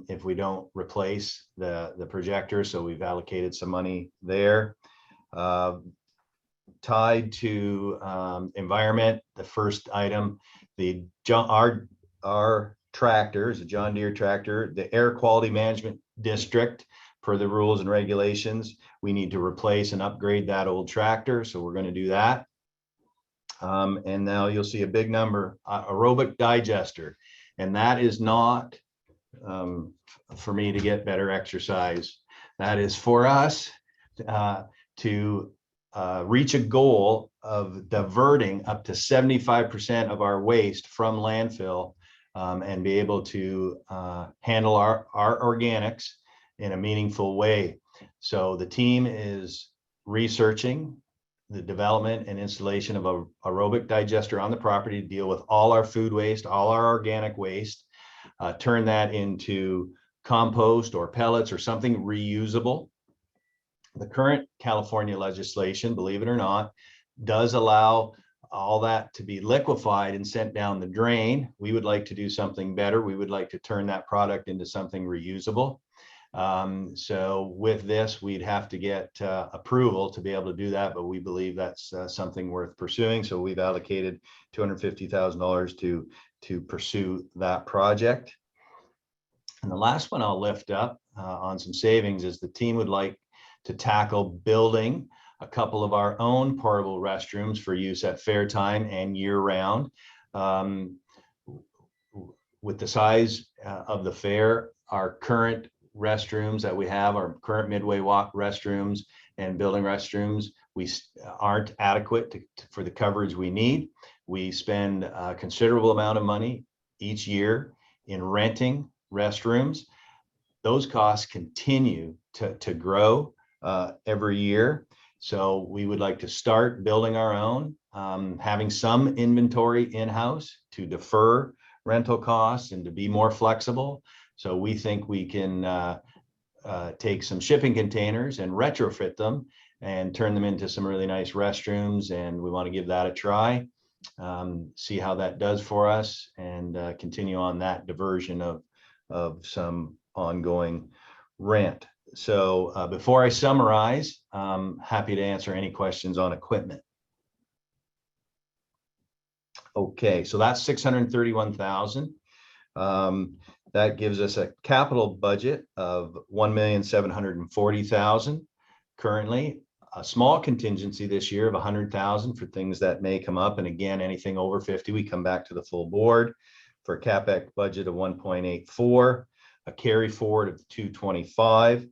if we don't replace the projector. So we've allocated some money there. Tied to environment, the first item, our tractor is a John Deere tractor, the air quality management district, per the rules and regulations, we need to replace and upgrade that old tractor. So we're going to do that. And now you'll see a big number, aerobic digester. And that is not for me to get better exercise. That is for us to reach a goal of diverting up to 75% of our waste from landfill and be able to handle our organics in a meaningful way. So the team is researching the development and installation of a aerobic digester on the property to deal with all our food waste, all our organic waste, turn that into compost or pellets or something reusable. The current California legislation, believe it or not, does allow all that to be liquefied and sent down the drain. We would like to do something better. We would like to turn that product into something reusable. So with this, we'd have to get approval to be able to do that, but we believe that's something worth pursuing. So we've allocated $250,000 to pursue that project. And the last one I'll lift up on some savings is the team would like to tackle building a couple of our own portable restrooms for use at fair time and year round. With the size of the fair, our current restrooms that we have, our current midway walk restrooms and building restrooms, we aren't adequate for the coverage we need. We spend a considerable amount of money each year in renting restrooms. Those costs continue to grow every year. So we would like to start building our own, having some inventory in-house to defer rental costs and to be more flexible. So we think we can take some shipping containers and retrofit them and turn them into some really nice restrooms. And we want to give that a try, see how that does for us, and continue on that diversion of some ongoing rent. So before I summarize, I'm happy to answer any questions on equipment. Okay, so that's 631,000. That gives us a capital budget of 1,740,000 currently. A small contingency this year of 100,000 for things that may come up. And again, anything over 50, we come back to the full board for a CapEx budget of 1.84, a carry forward of 225.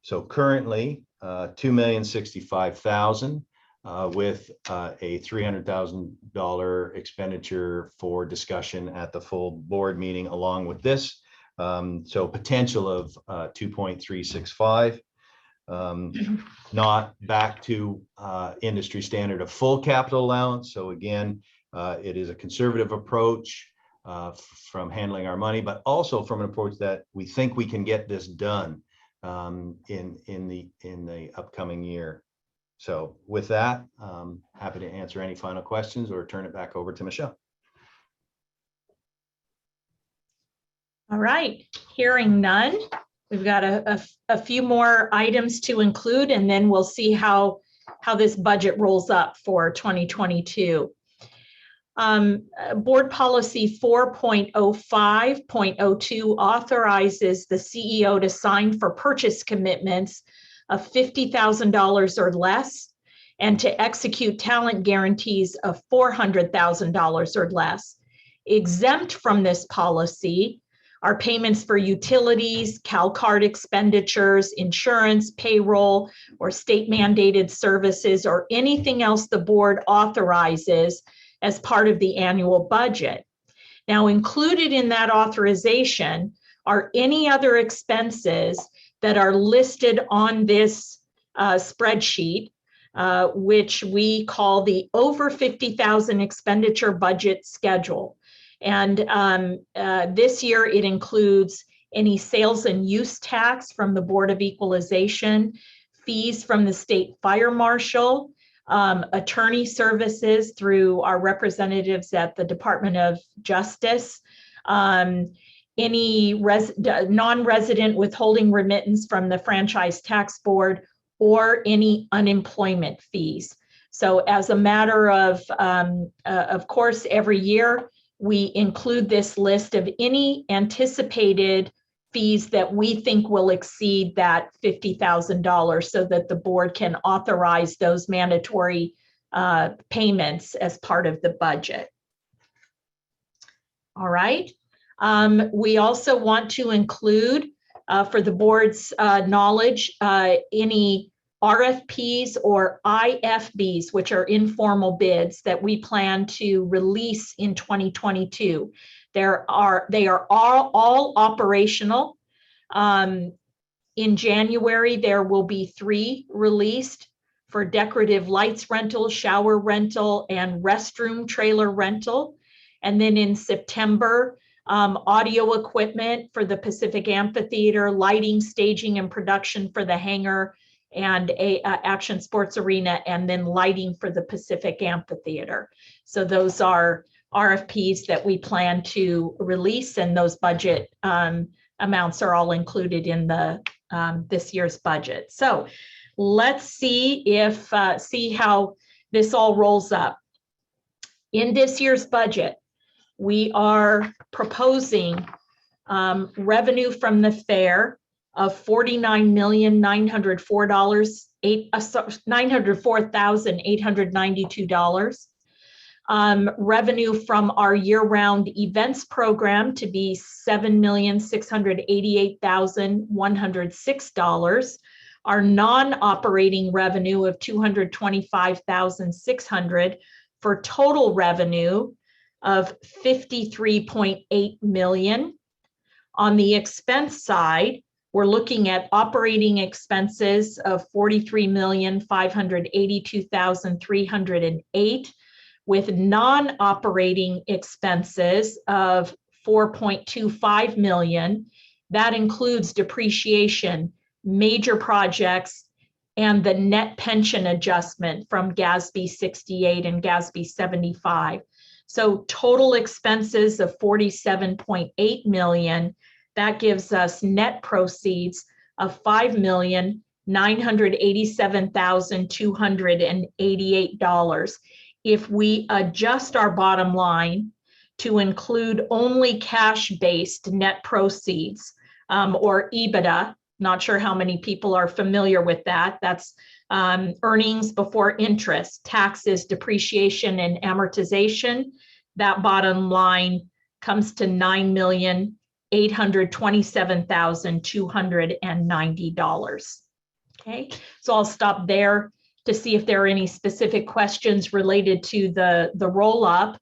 So currently, 2,065,000 with a $300,000 expenditure for discussion at the full board meeting along with this. So potential of 2.365. Not back to industry standard of full capital allowance. So again, it is a conservative approach from handling our money, but also from an approach that we think we can get this done in the upcoming year. So with that, happy to answer any final questions or turn it back over to Michelle. All right, hearing none, we've got a few more items to include, and then we'll see how this budget rolls up for 2022. Board policy 4.05.02 authorizes the CEO to sign for purchase commitments of $50,000 or less and to execute talent guarantees of $400,000 or less. Exempt from this policy are payments for utilities, CalCard expenditures, insurance, payroll, or state mandated services, or anything else the board authorizes as part of the annual budget. Now, included in that authorization are any other expenses that are listed on this spreadsheet, which we call the over 50,000 expenditure budget schedule. And this year it includes any sales and use tax from the Board of Equalization, fees from the state fire marshal, attorney services through our representatives at the Department of Justice, any non-resident withholding remittance from the Franchise Tax Board, or any unemployment fees. So as a matter of course, every year we include this list of any anticipated fees that we think will exceed that $50,000 so that the board can authorize those mandatory payments as part of the budget. All right. We also want to include, for the board's knowledge, any RFPs or IFBs, which are informal bids that we plan to release in 2022. They are all operational. In January, there will be 3 released for decorative lights rental, shower rental, and restroom trailer rental. And then in September, audio equipment for the Pacific Amphitheater, lighting, staging, and production for the hangar and Action Sports Arena, and then lighting for the Pacific Amphitheater. So those are RFPs that we plan to release, and those budget amounts are all included in the this year's budget. So let's see how this all rolls up. In this year's budget, we are proposing revenue from the fair of $49,904,892. Revenue from our year-round events program to be $7,688,106. Our non-operating revenue of $225,600 for total revenue of $53.8 million. On the expense side, we're looking at operating expenses of $43,582,308, with non-operating expenses of $4.25 million. That includes depreciation, major projects, and the net pension adjustment from GASB 68 and GASB 75. So total expenses of $47.8 million. That gives us net proceeds of $5,987,288. If we adjust our bottom line to include only cash-based net proceeds, or EBITDA, not sure how many people are familiar with that. That's earnings before interest, taxes, depreciation, and amortization. That bottom line comes to $9,827,290. Okay, so I'll stop there to see if there are any specific questions related to the roll-up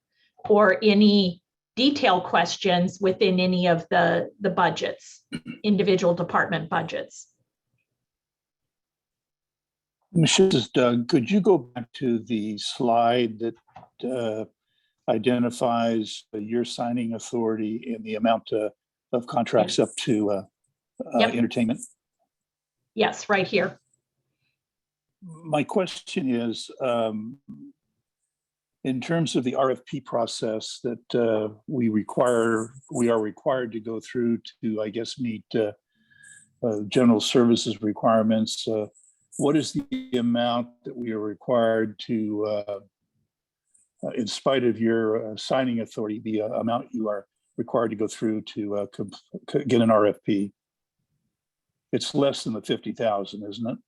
or any detailed questions within any of the budgets, individual department budgets. Michelle, this is Doug. Could you go back to the slide that identifies your signing authority and the amount of contracts up to Yep. entertainment? Yes, right here. My question is, in terms of the RFP process that we are required to go through to, I guess, meet general services requirements, what is the amount that we are required to, in spite of your signing authority, the amount you are required to go through to get an RFP? It's less than the 50,000, isn't it?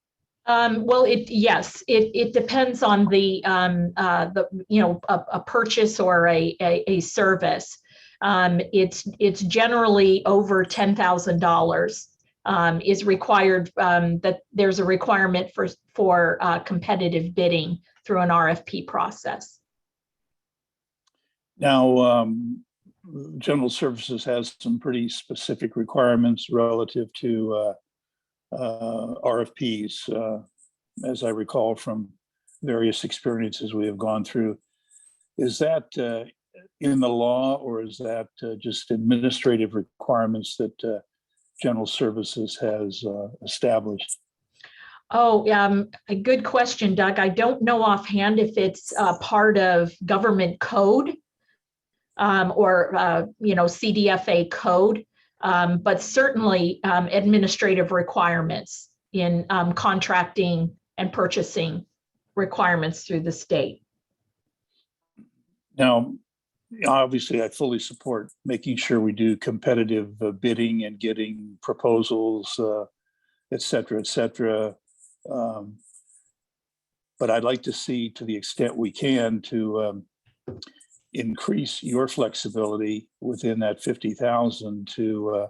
Well, yes, it depends on the a purchase or a service. It's generally over $10,000 is required. That there's a requirement for competitive bidding through an RFP process. Now, General Services has some pretty specific requirements relative to RFPs, as I recall from various experiences we have gone through. Is that in the law, or is that just administrative requirements that General Services has established? Oh, a good question, Doug. I don't know offhand if it's part of government code or CDFA code. But certainly administrative requirements in contracting and purchasing requirements through the state. Now, obviously, I fully support making sure we do competitive bidding and getting proposals, et cetera, et cetera. But I'd like to see, to the extent we can, to increase your flexibility within that 50,000 to,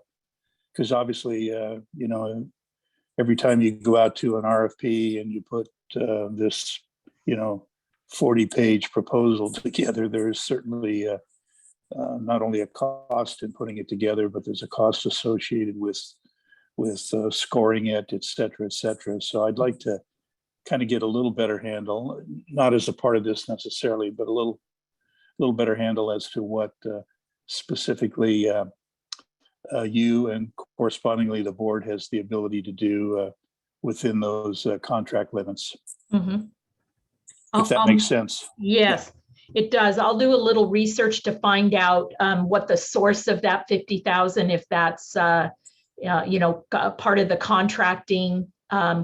because obviously, every time you go out to an RFP and you put this, 40-page proposal together, there's certainly not only a cost in putting it together, but there's a cost associated with scoring it, et cetera, et cetera. So I'd like to kind of get a little better handle, not as a part of this necessarily, but a little better handle as to what specifically you and correspondingly the board has the ability to do within those contract limits. Mm-hmm. If that makes sense. Yes, it does. I'll do a little research to find out what the source of that 50,000, if that's part of the contracting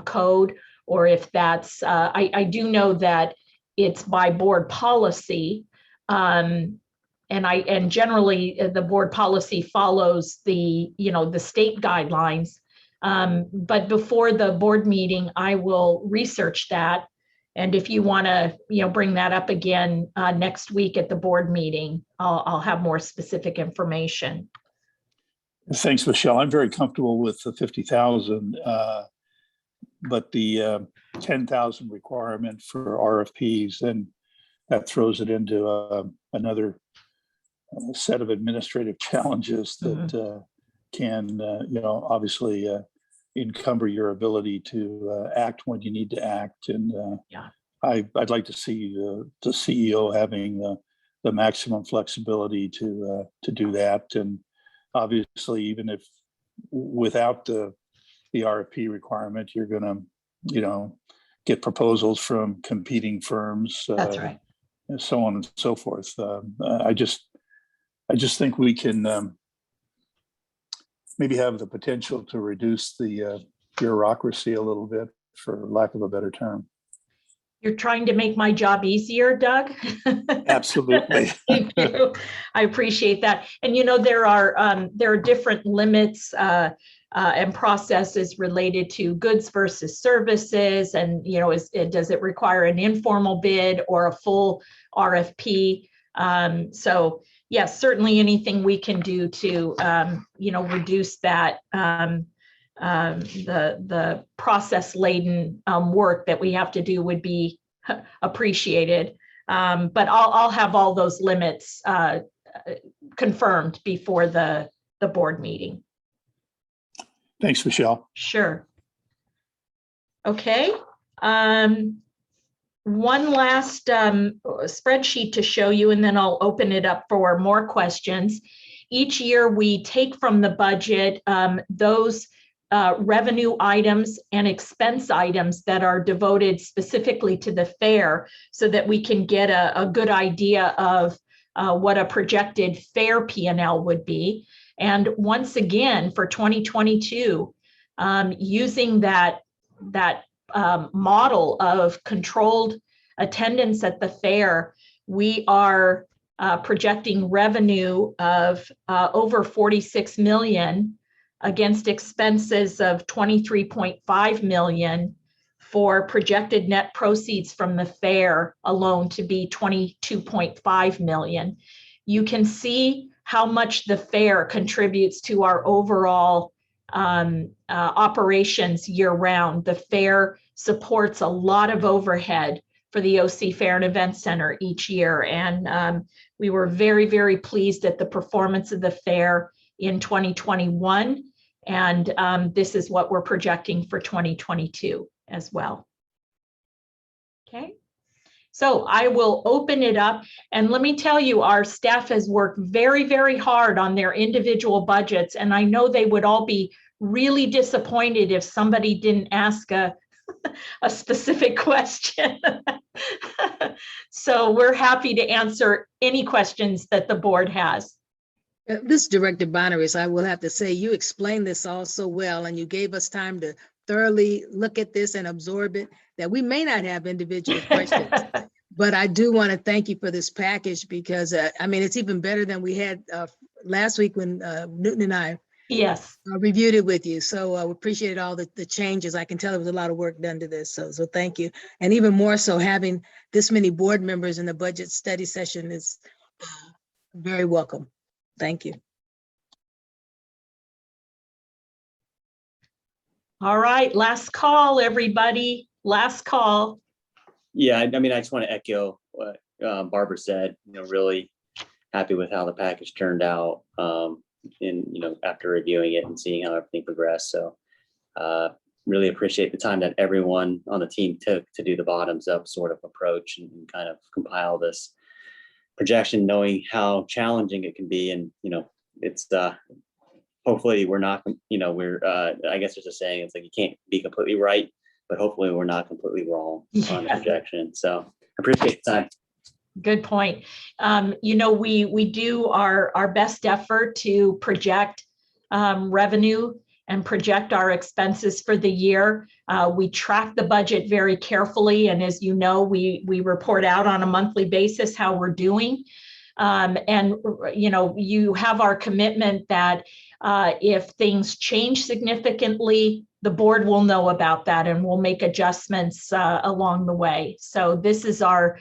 code, or if that's, I do know that it's by board policy. And generally the board policy follows the state guidelines. But before the board meeting, I will research that. And if you want to, bring that up again next week at the board meeting, I'll have more specific information. Thanks, Michelle. I'm very comfortable with the 50,000, but the 10,000 requirement for RFPs, then that throws it into another set of administrative challenges that can, obviously encumber your ability to act when you need to act. And I'd like to see the CEO having the maximum flexibility to do that. And obviously, even if without the RFP requirement, you're going to, get proposals from competing firms. That's right. And so on and so forth. I just think we can maybe have the potential to reduce the bureaucracy a little bit, for lack of a better term. You're trying to make my job easier, Doug? Absolutely. Thank you. I appreciate that. And there are different limits and processes related to goods versus services, and does it require an informal bid or a full RFP? So yes, certainly anything we can do to reduce that the process laden work that we have to do would be appreciated. But I'll have all those limits confirmed before the board meeting. Thanks, Michelle. Sure. Okay. One last spreadsheet to show you, and then I'll open it up for more questions. Each year we take from the budget those revenue items and expense items that are devoted specifically to the fair, so that we can get a good idea of what a projected fair P&L would be. And once again, for 2022, using that model of controlled attendance at the fair, we are projecting revenue of over 46 million against expenses of 23.5 million, for projected net proceeds from the fair alone to be 22.5 million. You can see how much the fair contributes to our overall operations year round. The fair supports a lot of overhead for the OC Fair and Event Center each year. And we were very, very pleased at the performance of the fair in 2021. And this is what we're projecting for 2022 as well. Okay. So I will open it up, and let me tell you, our staff has worked very, very hard on their individual budgets, and I know they would all be really disappointed if somebody didn't ask a specific question. So we're happy to answer any questions that the board has. This Director Bonaris, I will have to say, you explained this all so well, and you gave us time to thoroughly look at this and absorb it, that we may not have individual questions. But I do want to thank you for this package, because it's even better than we had last week when Newton and I reviewed it with you. So we appreciated all the changes. I can tell there was a lot of work done to this. So thank you. And even more so, having this many board members in the budget study session is very welcome. Thank you. All right, last call, everybody. Last call. Yeah, I just want to echo what Barbara said. Really happy with how the package turned out, and after reviewing it and seeing how everything progressed. So really appreciate the time that everyone on the team took to do the bottoms up sort of approach and kind of compile this projection, knowing how challenging it can be. And it's hopefully we're not, I guess there's a saying, it's like you can't be completely right, but hopefully we're not completely wrong on the projection. So I appreciate the time. Good point. We do our best effort to project revenue and project our expenses for the year. We track the budget very carefully, and as you know, we report out on a monthly basis how we're doing. And you know, you have our commitment that if things change significantly, the board will know about that and we'll make adjustments along the way. So this is our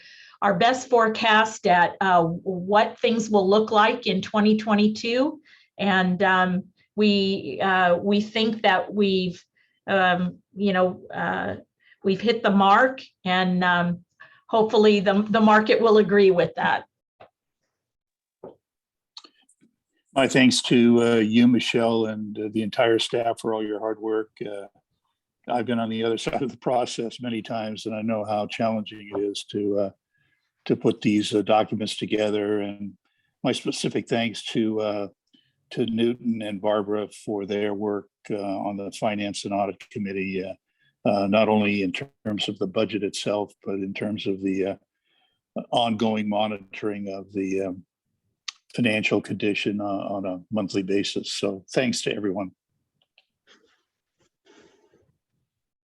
best forecast at what things will look like in 2022. And we think that we've we've hit the mark, and hopefully the market will agree with that. My thanks to you, Michelle, and the entire staff for all your hard work. I've been on the other side of the process many times, and I know how challenging it is to put these documents together. And my specific thanks to Newton and Barbara for their work on the Finance and Audit Committee, not only in terms of the budget itself, but in terms of the ongoing monitoring of the financial condition on a monthly basis. So thanks to everyone.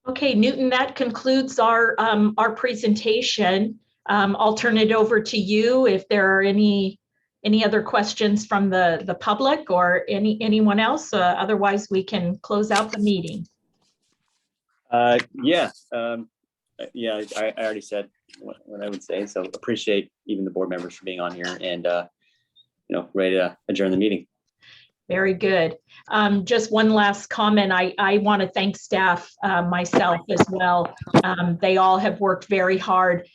Okay, Newton, that concludes our presentation. I'll turn it over to you if there are any other questions from the public or anyone else. Otherwise, we can close out the meeting. Yeah, I already said what I would say. So appreciate even the board members for being on here, and ready to adjourn the meeting. Very good. Just one last comment. I want to thank staff myself as well. They all have worked very hard.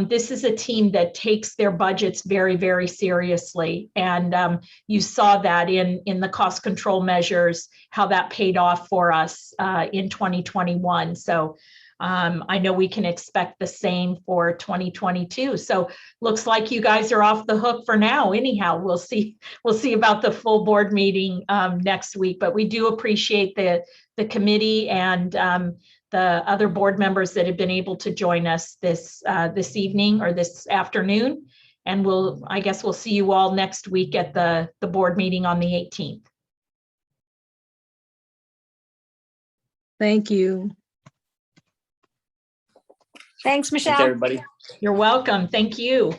This is a team that takes their budgets very, very seriously. And you saw that in the cost control measures, how that paid off for us in 2021. So I know we can expect the same for 2022. So looks like you guys are off the hook for now. Anyhow, we'll see about the full board meeting next week. But we do appreciate the committee and the other board members that have been able to join us this evening or this afternoon. And I guess we'll see you all next week at the board meeting on the 18th. Thank you. Thanks, Michelle. Thanks, everybody. You're welcome. Thank you.